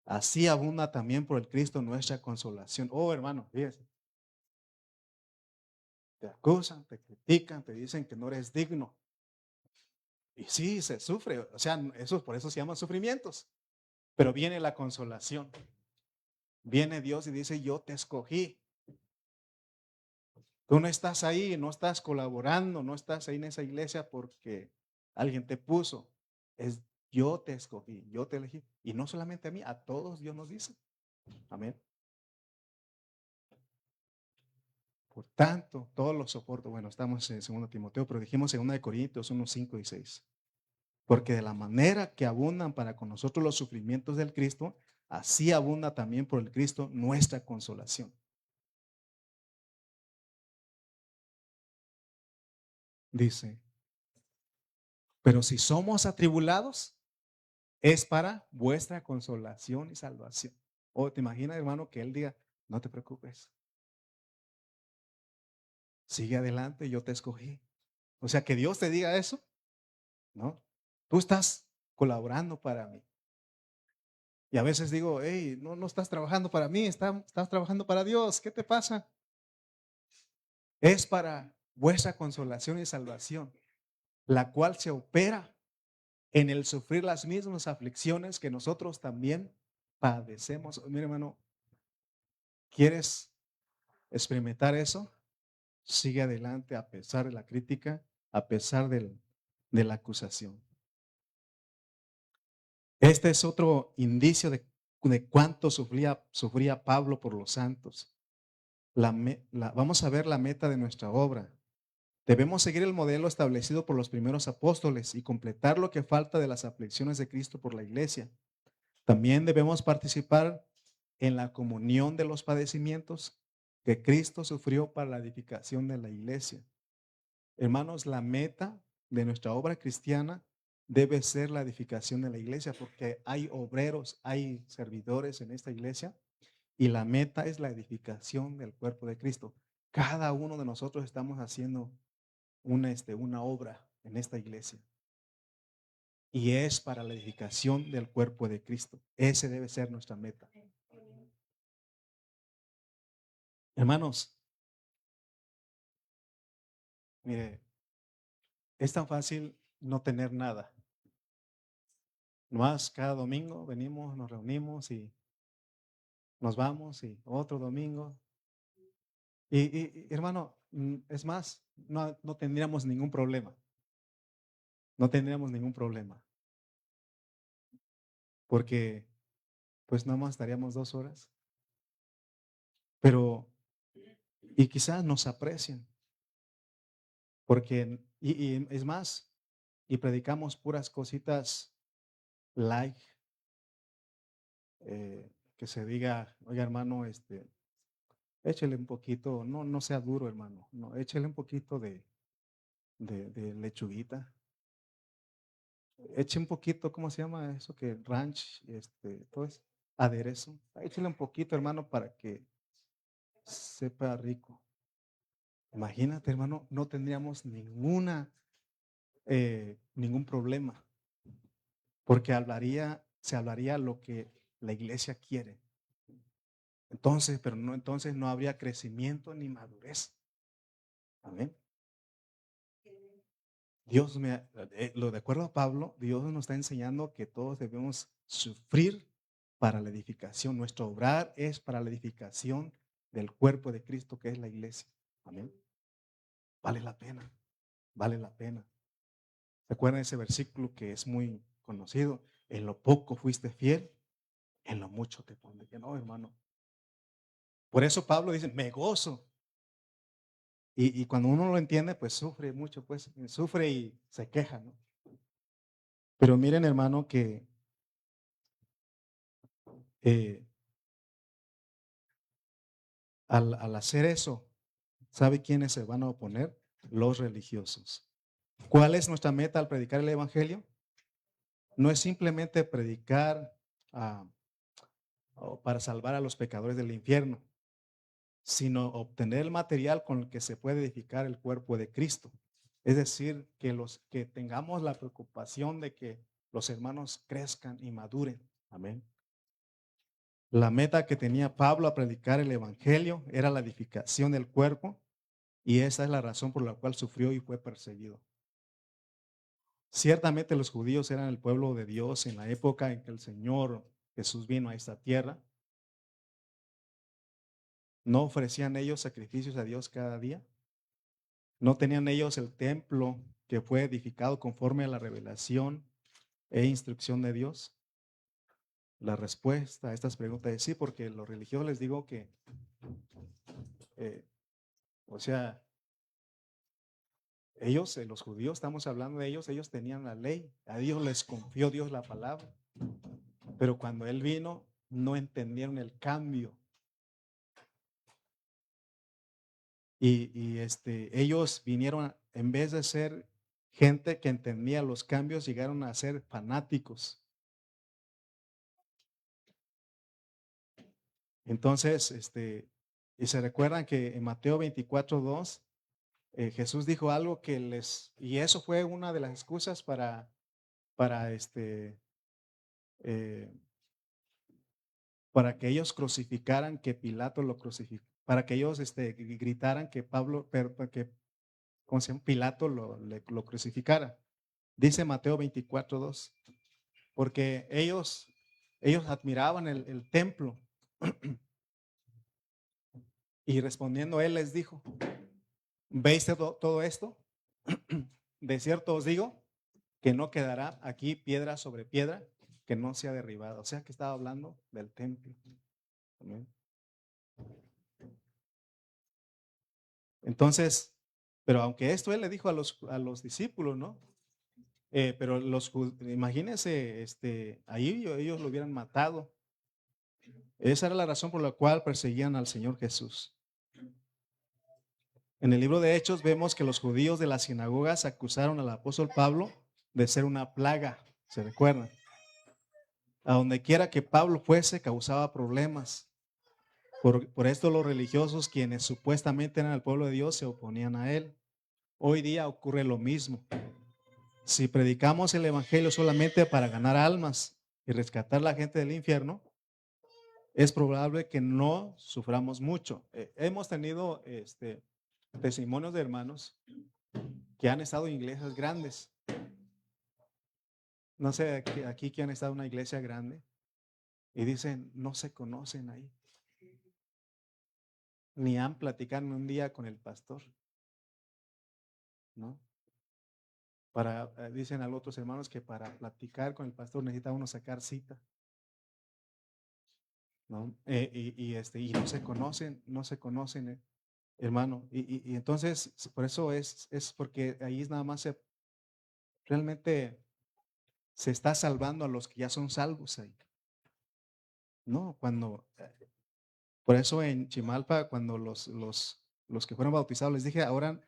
así abunda también por el Cristo nuestra consolación. Oh, hermano, fíjese. Te acusan, te critican, te dicen que no eres digno. Y sí, se sufre. O sea, eso, por eso se llaman sufrimientos. Pero viene la consolación. Viene Dios y dice, yo te escogí. Tú no estás ahí, no estás colaborando, no estás ahí en esa iglesia porque alguien te puso. Es yo te escogí, yo te elegí. Y no solamente a mí, a todos Dios nos dice. Amén. Por tanto, todos los soporto. Bueno, estamos en 2 Timoteo, pero dijimos en 2 Corintios 1, 5 y 6. Porque de la manera que abundan para con nosotros los sufrimientos del Cristo, así abunda también por el Cristo nuestra consolación. Dice, pero si somos atribulados, es para vuestra consolación y salvación. O te imaginas, hermano, que él diga, no te preocupes, sigue adelante, yo te escogí. O sea, que Dios te diga eso, ¿no? Tú estás colaborando para mí. Y a veces digo, hey, no estás trabajando para mí, estás trabajando para Dios, ¿qué te pasa? Es para vuestra consolación y salvación, la cual se opera en el sufrir las mismas aflicciones que nosotros también padecemos. Mira, hermano, ¿quieres experimentar eso? Sigue adelante a pesar de la crítica, a pesar de la acusación. Este es otro indicio de cuánto sufría Pablo por los santos. Vamos a ver la meta de nuestra obra. Debemos seguir el modelo establecido por los primeros apóstoles y completar lo que falta de las aflicciones de Cristo por la iglesia. También debemos participar en la comunión de los padecimientos que Cristo sufrió para la edificación de la iglesia. Hermanos, la meta de nuestra obra cristiana debe ser la edificación de la iglesia, porque hay obreros, hay servidores en esta iglesia y la meta es la edificación del cuerpo de Cristo. Cada uno de nosotros estamos haciendo una obra en esta iglesia y es para la edificación del cuerpo de Cristo. Ese debe ser nuestra meta. Hermanos, mire, es tan fácil no tener nada. Nomás cada domingo venimos, nos reunimos y nos vamos y otro domingo. Hermano, es más, no tendríamos ningún problema. No tendríamos ningún problema. Porque pues nada más estaríamos 2 horas. Pero, y quizás nos aprecien. Porque, y es más, y predicamos puras cositas light. Que se diga, oiga hermano, échele un poquito, no sea duro hermano, no, échele un poquito de lechuguita. Eche un poquito, ¿cómo se llama eso? Que ranch, todo eso, aderezo. Échale un poquito, hermano, para que sepa rico. Imagínate, hermano, no tendríamos ningún problema, porque se hablaría lo que la iglesia quiere. Entonces, pero no, entonces no habría crecimiento ni madurez. Amén. Lo de acuerdo a Pablo, Dios nos está enseñando que todos debemos sufrir para la edificación. Nuestro obrar es para la edificación del cuerpo de Cristo, que es la iglesia. Amén. Vale la pena, vale la pena. ¿Recuerdan ese versículo que es muy conocido? En lo poco fuiste fiel, en lo mucho te pondré. No, hermano. Por eso Pablo dice, me gozo. Y cuando uno lo entiende, pues sufre mucho, pues sufre y se queja, ¿no? Pero miren, hermano, que eh, al hacer eso, ¿sabe quiénes se van a oponer? Los religiosos. ¿Cuál es nuestra meta al predicar el evangelio? No es simplemente predicar para salvar a los pecadores del infierno. sino obtener el material con el que se puede edificar el cuerpo de Cristo. Es decir, que tengamos la preocupación de que los hermanos crezcan y maduren. Amén. La meta que tenía Pablo a predicar el evangelio era la edificación del cuerpo, y esa es la razón por la cual sufrió y fue perseguido. Ciertamente los judíos eran el pueblo de Dios en la época en que el Señor Jesús vino a esta tierra. ¿No ofrecían ellos sacrificios a Dios cada día? ¿No tenían ellos el templo que fue edificado conforme a la revelación e instrucción de Dios? La respuesta a estas preguntas es sí, porque los religiosos les digo que, eh, o sea, ellos, los judíos, estamos hablando de ellos tenían la ley, a ellos les confió Dios la palabra, pero cuando Él vino, no entendieron el cambio. Ellos vinieron, en vez de ser gente que entendía los cambios, llegaron a ser fanáticos. Entonces, y se recuerdan que en Mateo 24:2, Jesús dijo algo y eso fue una de las excusas para, eh, para que ellos crucificaran, que Pilato lo crucificó, para que ellos gritaran que ¿cómo se llama? Pilato lo crucificara. Dice Mateo 24:2, porque ellos admiraban el templo. Y respondiendo él les dijo: ¿veis todo esto? De cierto os digo que no quedará aquí piedra sobre piedra que no sea derribada. O sea que estaba hablando del templo. Amén. Entonces, pero aunque esto él le dijo a los discípulos, ¿no? Pero imagínense, ahí ellos lo hubieran matado. Esa era la razón por la cual perseguían al Señor Jesús. En el libro de Hechos vemos que los judíos de las sinagogas acusaron al apóstol Pablo de ser una plaga, ¿se recuerdan? A donde quiera que Pablo fuese causaba problemas. Por esto los religiosos, quienes supuestamente eran el pueblo de Dios, se oponían a él. Hoy día ocurre lo mismo. Si predicamos el evangelio solamente para ganar almas y rescatar a la gente del infierno, es probable que no suframos mucho. Hemos tenido testimonios de hermanos que han estado en iglesias grandes. No sé, aquí que han estado en una iglesia grande y dicen, no se conocen ahí, ni han platicado un día con el pastor, ¿no? Dicen a los otros hermanos que para platicar con el pastor necesita uno sacar cita, ¿no? Y no se conocen, hermano. Y entonces, por eso es porque ahí es nada más realmente se está salvando a los que ya son salvos ahí. No, por eso en Chimalpa, cuando los que fueron bautizados, les dije, ahora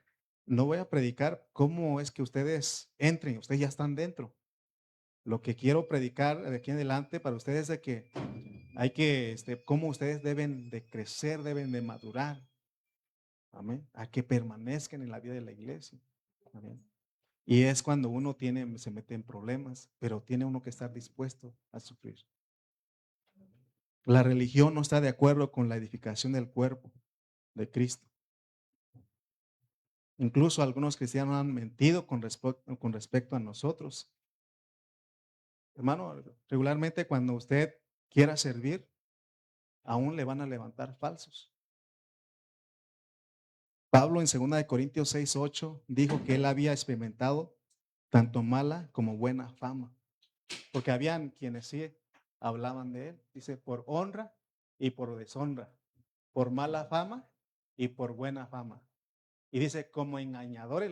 no voy a predicar cómo es que ustedes entren, ustedes ya están dentro. Lo que quiero predicar de aquí en adelante para ustedes es de que hay que, cómo ustedes deben de crecer, deben de madurar. Amén. A que permanezcan en la vida de la iglesia. Amén. Y es cuando uno se mete en problemas, pero tiene uno que estar dispuesto a sufrir. La religión no está de acuerdo con la edificación del cuerpo de Cristo. Incluso algunos cristianos han mentido con respecto a nosotros. Hermano, regularmente cuando usted quiera servir, aún le van a levantar falsos. Pablo en 2 Corintios 6:8 dijo que él había experimentado tanto mala como buena fama. Porque habían quienes sí hablaban de él. Dice, por honra y por deshonra, por mala fama y por buena fama. Y dice, como engañadores,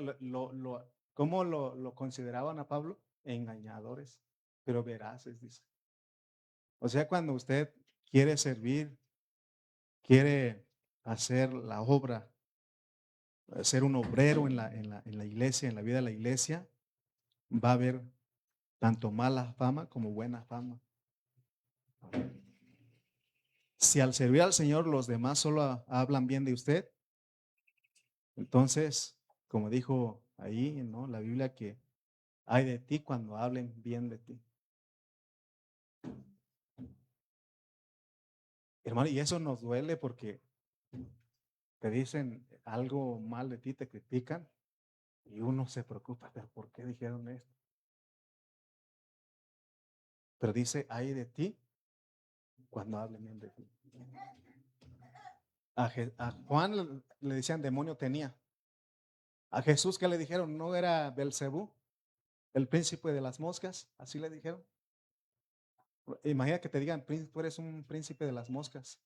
¿cómo lo consideraban a Pablo? Engañadores, pero veraces, dice. O sea, cuando usted quiere servir, quiere hacer la obra, ser un obrero en la iglesia, en la vida de la iglesia, va a haber tanto mala fama como buena fama. Si al servir al Señor los demás solo hablan bien de usted, entonces, como dijo ahí, ¿no? La Biblia, que hay de ti cuando hablen bien de ti. Hermano, y eso nos duele porque te dicen algo mal de ti, te critican y uno se preocupa, pero ¿por qué dijeron esto? Pero dice, hay de ti cuando hablen bien de ti. A Juan le decían demonio tenía. A Jesús, ¿qué le dijeron? ¿No era Belcebú, el príncipe de las moscas? Así le dijeron. Imagina que te digan, tú eres un príncipe de las moscas.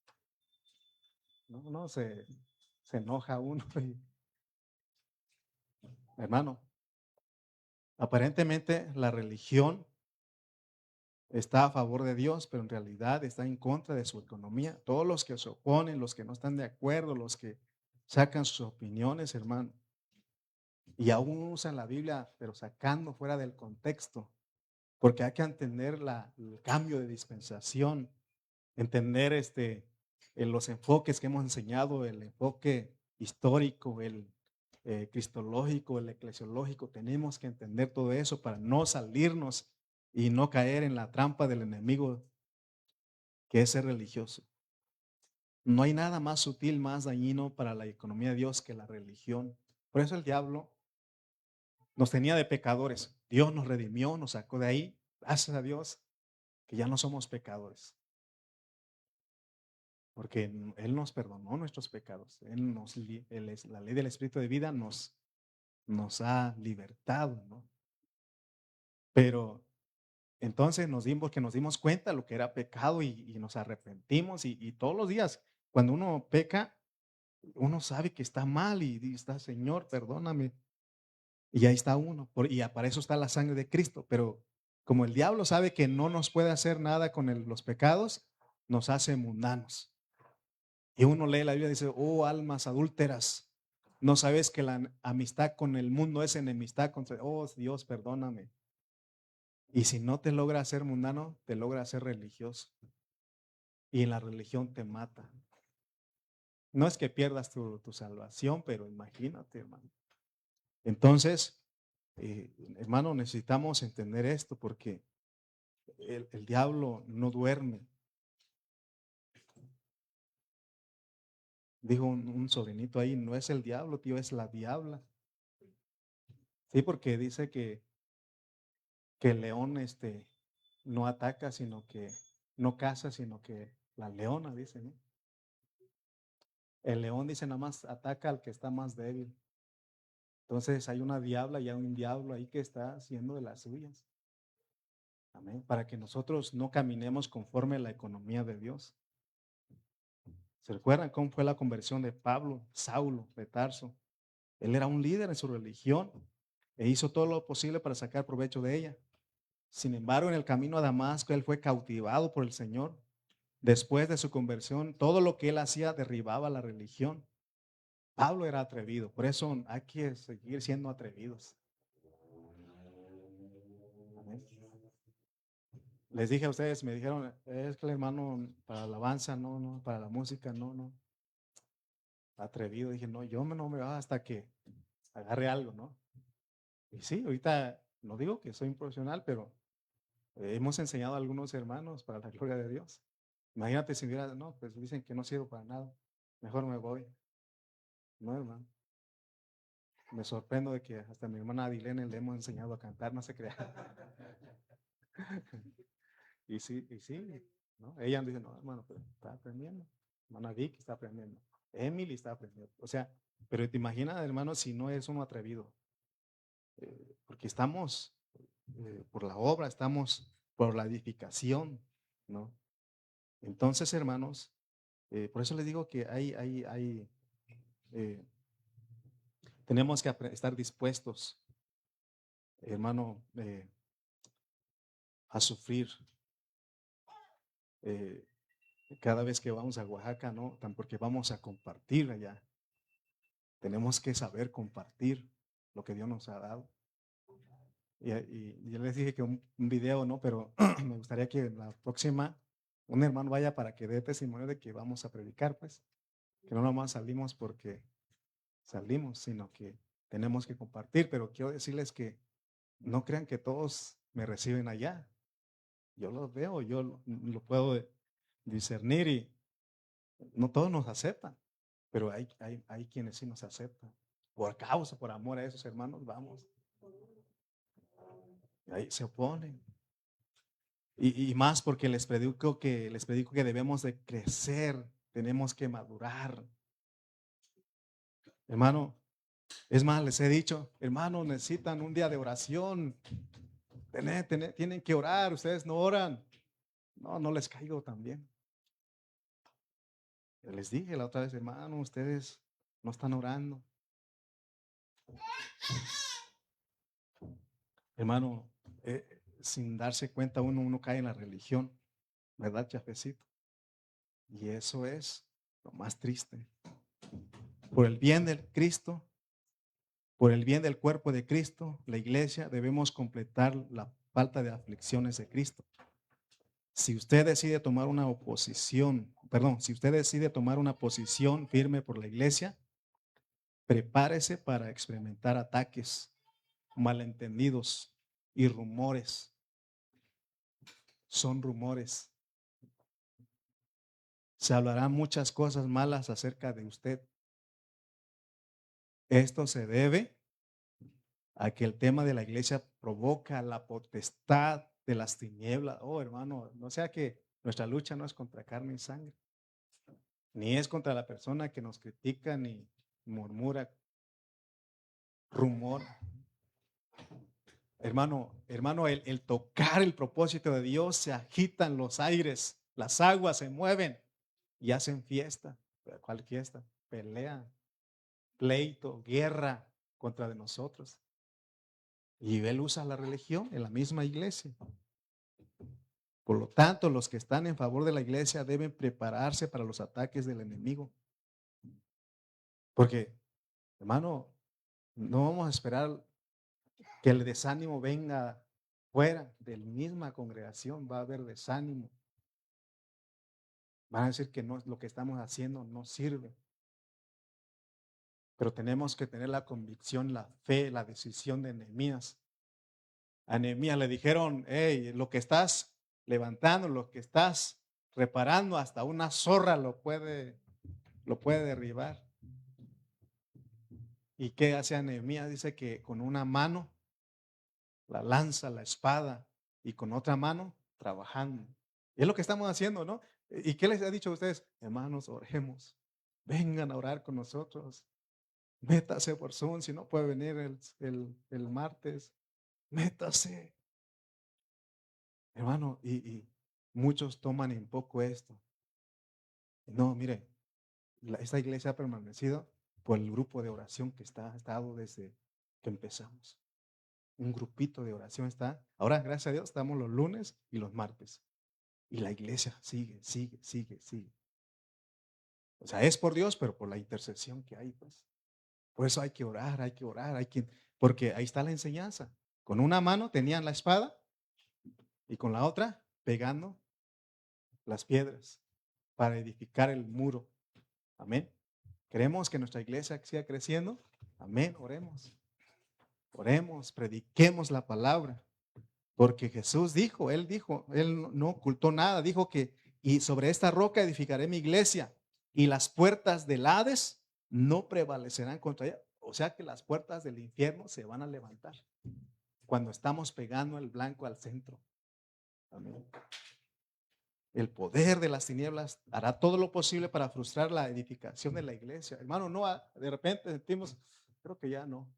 No, no, se enoja uno. Hermano, aparentemente la religión está a favor de Dios, pero en realidad está en contra de su economía. Todos los que se oponen, los que no están de acuerdo, los que sacan sus opiniones, hermano, y aún usan la Biblia, pero sacando fuera del contexto, porque hay que entender el cambio de dispensación, entender en los enfoques que hemos enseñado, el enfoque histórico, el cristológico, el eclesiológico. Tenemos que entender todo eso para no salirnos y no caer en la trampa del enemigo, que es ser religioso. No hay nada más sutil, más dañino para la economía de Dios que la religión. Por eso el diablo nos tenía de pecadores. Dios nos redimió, nos sacó de ahí. Gracias a Dios que ya no somos pecadores, porque Él nos perdonó nuestros pecados. La ley del Espíritu de vida nos ha libertado, ¿no? Pero entonces porque nos dimos cuenta de lo que era pecado y nos arrepentimos y todos los días, cuando uno peca, uno sabe que está mal y está, Señor, perdóname. Y ahí está uno, y para eso está la sangre de Cristo. Pero como el diablo sabe que no nos puede hacer nada con los pecados, nos hace mundanos. Y uno lee la Biblia y dice, oh almas adúlteras, no sabes que la amistad con el mundo es enemistad contra, oh Dios, perdóname. Y si no te logra hacer mundano, te logra hacer religioso. Y en la religión te mata. No es que pierdas tu salvación, pero imagínate, hermano. Entonces, hermano, necesitamos entender esto porque el diablo no duerme. Dijo un sobrinito ahí, no es el diablo, tío, es la diabla. Sí, porque dice que el león no ataca, sino que no caza, sino que la leona, dice, ¿no? El león dice nada más ataca al que está más débil. Entonces hay una diabla y hay un diablo ahí que está haciendo de las suyas. Amén. Para que nosotros no caminemos conforme a la economía de Dios. ¿Se recuerdan cómo fue la conversión de Pablo, Saulo de Tarso? Él era un líder en su religión e hizo todo lo posible para sacar provecho de ella. Sin embargo, en el camino a Damasco, él fue cautivado por el Señor. Después de su conversión, todo lo que él hacía derribaba la religión. Pablo era atrevido, por eso hay que seguir siendo atrevidos. Amén. Les dije a ustedes, me dijeron, es que el hermano para la alabanza, no, no, para la música, no, no. Atrevido, dije, no, no me va hasta que agarre algo, ¿no? Y sí, ahorita no digo que soy un profesional, pero hemos enseñado a algunos hermanos para la gloria de Dios. Imagínate si hubiera, no, pues dicen que no sirvo para nada, mejor me voy. No, hermano. Me sorprendo de que hasta mi hermana Adilene le hemos enseñado a cantar, no se crea. Y sí, ¿no? Ella dice, no, hermano, pero está aprendiendo. Hermana Vicky está aprendiendo. Emily está aprendiendo. O sea, pero te imaginas, hermano, si no es uno atrevido. Porque estamos por la obra, estamos por la edificación, ¿no? Entonces, hermanos, por eso les digo que eh, tenemos que estar dispuestos, hermano, a sufrir eh, cada vez que vamos a Oaxaca, ¿no? Porque vamos a compartir allá. Tenemos que saber compartir lo que Dios nos ha dado. Y yo les dije que un video, ¿no? Pero me gustaría que la próxima un hermano vaya para que dé testimonio de que vamos a predicar, pues, que no nomás salimos porque salimos, sino que tenemos que compartir. Pero quiero decirles que no crean que todos me reciben allá. Yo los veo, yo lo puedo discernir y no todos nos aceptan, pero hay quienes sí nos aceptan. Por causa, por amor a esos hermanos, vamos. Ahí se oponen. Y más porque les predico que debemos de crecer, tenemos que madurar. Hermano, es más, les he dicho, hermanos, necesitan un día de oración. Tienen que orar, ustedes no oran. No, no les caigo también. Les dije la otra vez, hermano, ustedes no están orando. Hermano, sin darse cuenta uno cae en la religión, ¿verdad, Chafecito? Y eso es lo más triste. Por el bien del Cristo, por el bien del cuerpo de Cristo, la iglesia, debemos completar la falta de aflicciones de Cristo. Si usted decide tomar una si usted decide tomar una posición firme por la iglesia, prepárese para experimentar ataques, malentendidos y rumores. Son rumores. Se hablarán muchas cosas malas acerca de usted. Esto se debe a que el tema de la iglesia provoca la potestad de las tinieblas. Oh, hermano, no sea que nuestra lucha no es contra carne y sangre, ni es contra la persona que nos critica ni murmura, rumor. Hermano, el tocar el propósito de Dios, se agitan los aires, las aguas se mueven y hacen fiesta. ¿Cuál fiesta? Pelea, pleito, guerra contra de nosotros. Y él usa la religión en la misma iglesia. Por lo tanto, los que están en favor de la iglesia deben prepararse para los ataques del enemigo. Porque, hermano, no vamos a esperar que el desánimo venga fuera de la misma congregación. Va a haber desánimo. Van a decir que no, lo que estamos haciendo no sirve. Pero tenemos que tener la convicción, la fe, la decisión de Nehemías. A Nehemías le dijeron, hey, lo que estás levantando, lo que estás reparando, hasta una zorra lo puede derribar. ¿Y qué hace Nehemías? Dice que con una mano la lanza, la espada, y con otra mano trabajando. Y es lo que estamos haciendo, ¿no? ¿Y qué les ha dicho a ustedes? Hermanos, oremos. Vengan a orar con nosotros. Métase por Zoom, si no puede venir el martes. Métase. Hermano, y muchos toman en poco esto. No, mire, esta iglesia ha permanecido por el grupo de oración que ha estado desde que empezamos. Un grupito de oración está. Ahora, gracias a Dios, estamos los lunes y los martes. Y la iglesia sigue. O sea, es por Dios, pero por la intercesión que hay, pues. Por eso hay que orar, porque ahí está la enseñanza. Con una mano tenían la espada y con la otra pegando las piedras para edificar el muro. Amén. Queremos que nuestra iglesia siga creciendo. Amén. Oremos, prediquemos la palabra. Porque Jesús dijo, Él no ocultó nada, dijo que, y sobre esta roca edificaré mi iglesia, y las puertas del Hades no prevalecerán contra ella. O sea que las puertas del infierno se van a levantar cuando estamos pegando el blanco al centro. Amén. El poder de las tinieblas hará todo lo posible para frustrar la edificación de la iglesia. Hermano, no, de repente sentimos, creo que ya no.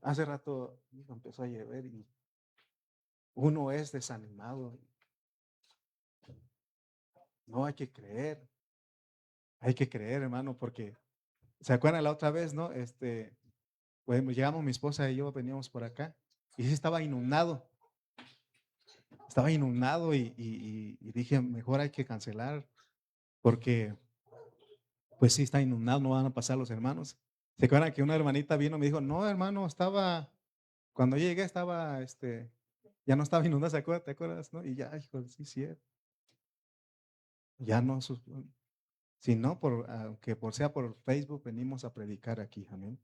Hace rato empezó a llover y uno es desanimado. No, hay que creer, hermano, porque ¿se acuerdan la otra vez, no? Pues llegamos, mi esposa y yo veníamos por acá y sí estaba inundado y dije, mejor hay que cancelar porque pues sí está inundado, no van a pasar los hermanos. ¿Se acuerdan que una hermanita vino y me dijo, no, hermano, cuando llegué ya no estaba inundado, ¿te acuerdas? ¿No? Y ya, hijo, sí, cierto. Ya no, si no, aunque sea por Facebook, venimos a predicar aquí, amén.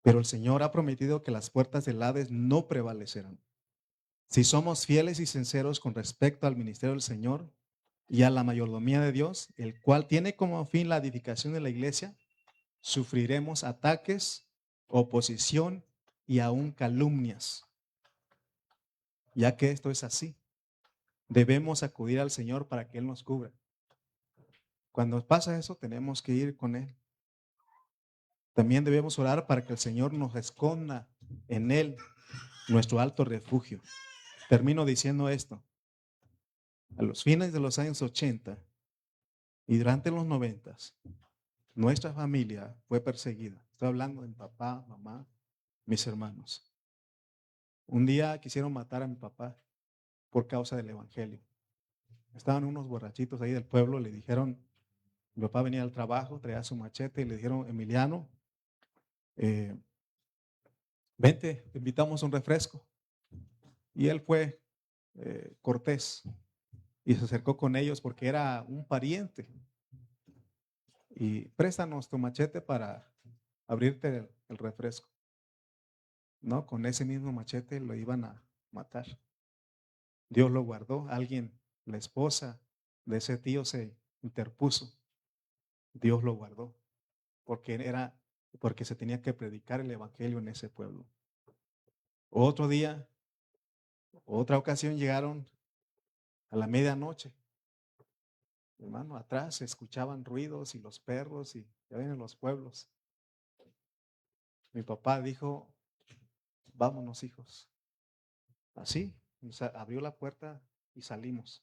Pero el Señor ha prometido que las puertas del Hades no prevalecerán. Si somos fieles y sinceros con respecto al ministerio del Señor y a la mayordomía de Dios, el cual tiene como fin la edificación de la iglesia, sufriremos ataques, oposición y aún calumnias. Ya que esto es así, debemos acudir al Señor para que Él nos cubra. Cuando pasa eso, tenemos que ir con Él. También debemos orar para que el Señor nos esconda en Él, nuestro alto refugio. Termino diciendo esto. A los fines de los años 80 y durante los 90, nuestra familia fue perseguida. Estoy hablando de mi papá, mamá, mis hermanos. Un día quisieron matar a mi papá por causa del evangelio. Estaban unos borrachitos ahí del pueblo, le dijeron, mi papá venía al trabajo, traía su machete y le dijeron, Emiliano, vente, te invitamos a un refresco. Y él fue cortés y se acercó con ellos porque era un pariente. Y préstanos tu machete para abrirte el refresco. No, con ese mismo machete lo iban a matar. Dios lo guardó. Alguien, la esposa de ese tío se interpuso. Dios lo guardó porque se tenía que predicar el evangelio en ese pueblo. Otro día, otra ocasión llegaron a la medianoche. Hermano, atrás se escuchaban ruidos y los perros y ya ven en los pueblos. Mi papá dijo, vámonos hijos. Así, abrió la puerta y salimos.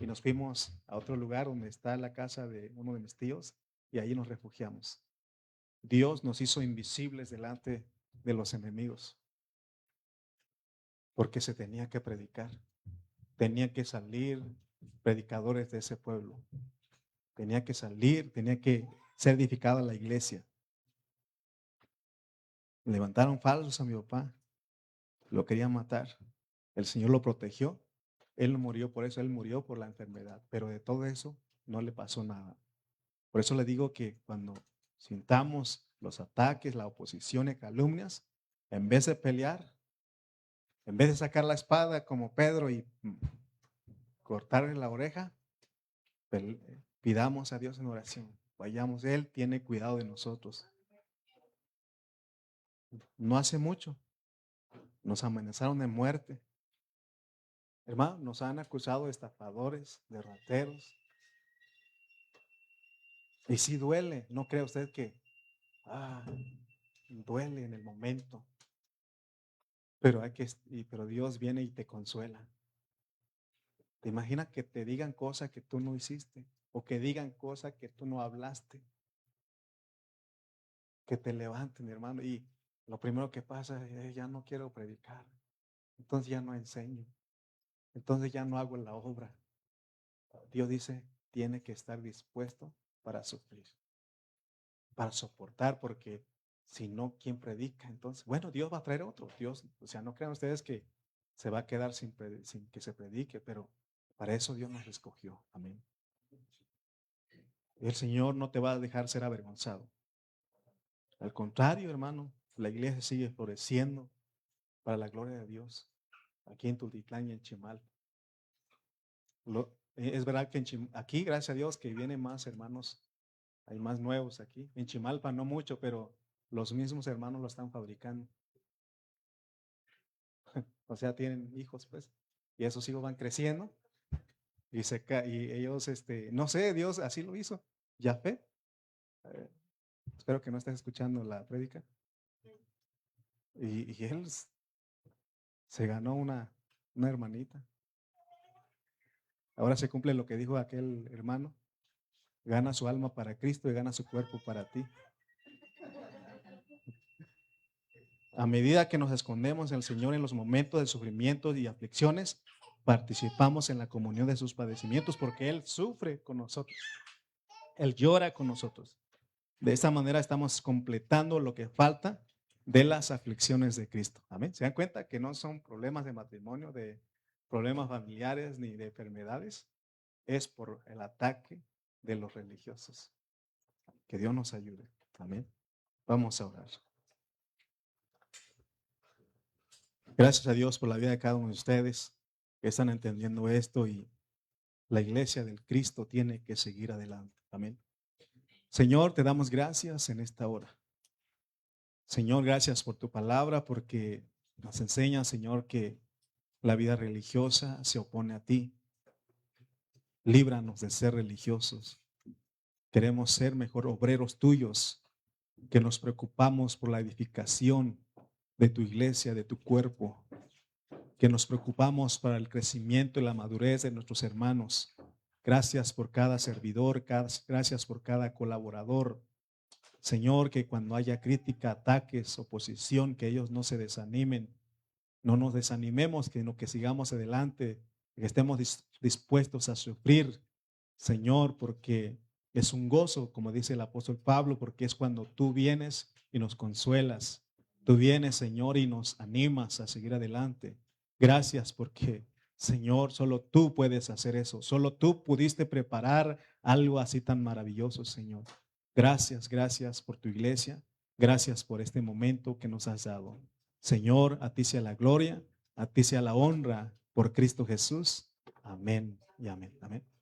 Y nos fuimos a otro lugar donde está la casa de uno de mis tíos y ahí nos refugiamos. Dios nos hizo invisibles delante de los enemigos porque se tenía que predicar. Tenía que salir predicadores de ese pueblo. Tenía que salir, tenía que ser edificada la iglesia. Levantaron falsos a mi papá, lo querían matar. El Señor lo protegió. Él no murió por eso, él murió por la enfermedad, pero de todo eso no le pasó nada. Por eso le digo que cuando sintamos los ataques, la oposición y calumnias, en vez de pelear, en vez de sacar la espada como Pedro y cortarle la oreja, pidamos a Dios en oración. Vayamos, Él tiene cuidado de nosotros. No hace mucho nos amenazaron de muerte. Hermano, nos han acusado de estafadores, de rateros. Y sí duele, ¿no cree usted que duele en el momento? Pero Dios viene y te consuela. ¿Te imaginas que te digan cosas que tú no hiciste? O que digan cosas que tú no hablaste. Que te levanten, hermano. Y lo primero que pasa es, ya no quiero predicar. Entonces ya no enseño. Entonces ya no hago la obra. Dios dice, tiene que estar dispuesto para sufrir, para soportar, porque si no, ¿quién predica? Entonces, bueno, Dios va a traer otro. Dios, o sea, no crean ustedes que se va a quedar sin que se predique, pero para eso Dios nos escogió. Amén. El Señor no te va a dejar ser avergonzado. Al contrario, hermano, la iglesia sigue floreciendo para la gloria de Dios. Aquí en Tultitlán y en Chimal. Es verdad que aquí, gracias a Dios, que vienen más hermanos, hay más nuevos aquí. En Chimalpa no mucho, pero los mismos hermanos lo están fabricando. O sea, tienen hijos, pues, y esos hijos van creciendo y ellos, no sé, Dios así lo hizo. Yahvé, espero que no estés escuchando la prédica. Y él se ganó una hermanita. Ahora se cumple lo que dijo aquel hermano. Gana su alma para Cristo y gana su cuerpo para ti. A medida que nos escondemos en el Señor en los momentos de sufrimientos y aflicciones, participamos en la comunión de sus padecimientos porque Él sufre con nosotros. Él llora con nosotros. De esta manera estamos completando lo que falta de las aflicciones de Cristo. Amén. ¿Se dan cuenta que no son problemas de matrimonio, de problemas familiares ni de enfermedades, es por el ataque de los religiosos. Que Dios nos ayude. Amén. Vamos a orar. Gracias a Dios por la vida de cada uno de ustedes que están entendiendo esto y la iglesia del Cristo tiene que seguir adelante. Amén. Señor, te damos gracias en esta hora. Señor, gracias por tu palabra porque nos enseña, Señor, que la vida religiosa se opone a ti. Líbranos de ser religiosos. Queremos ser mejor obreros tuyos, que nos preocupamos por la edificación de tu iglesia, de tu cuerpo, que nos preocupamos para el crecimiento y la madurez de nuestros hermanos. Gracias por cada servidor, gracias por cada colaborador. Señor, que cuando haya crítica, ataques, oposición, que ellos no se desanimen, no nos desanimemos, sino que sigamos adelante, que estemos dispuestos a sufrir, Señor, porque es un gozo, como dice el apóstol Pablo, porque es cuando tú vienes y nos consuelas. Tú vienes, Señor, y nos animas a seguir adelante. Gracias porque, Señor, solo tú puedes hacer eso. Solo tú pudiste preparar algo así tan maravilloso, Señor. Gracias, gracias por tu iglesia. Gracias por este momento que nos has dado. Señor, a ti sea la gloria, a ti sea la honra por Cristo Jesús. Amén y amén. Amén.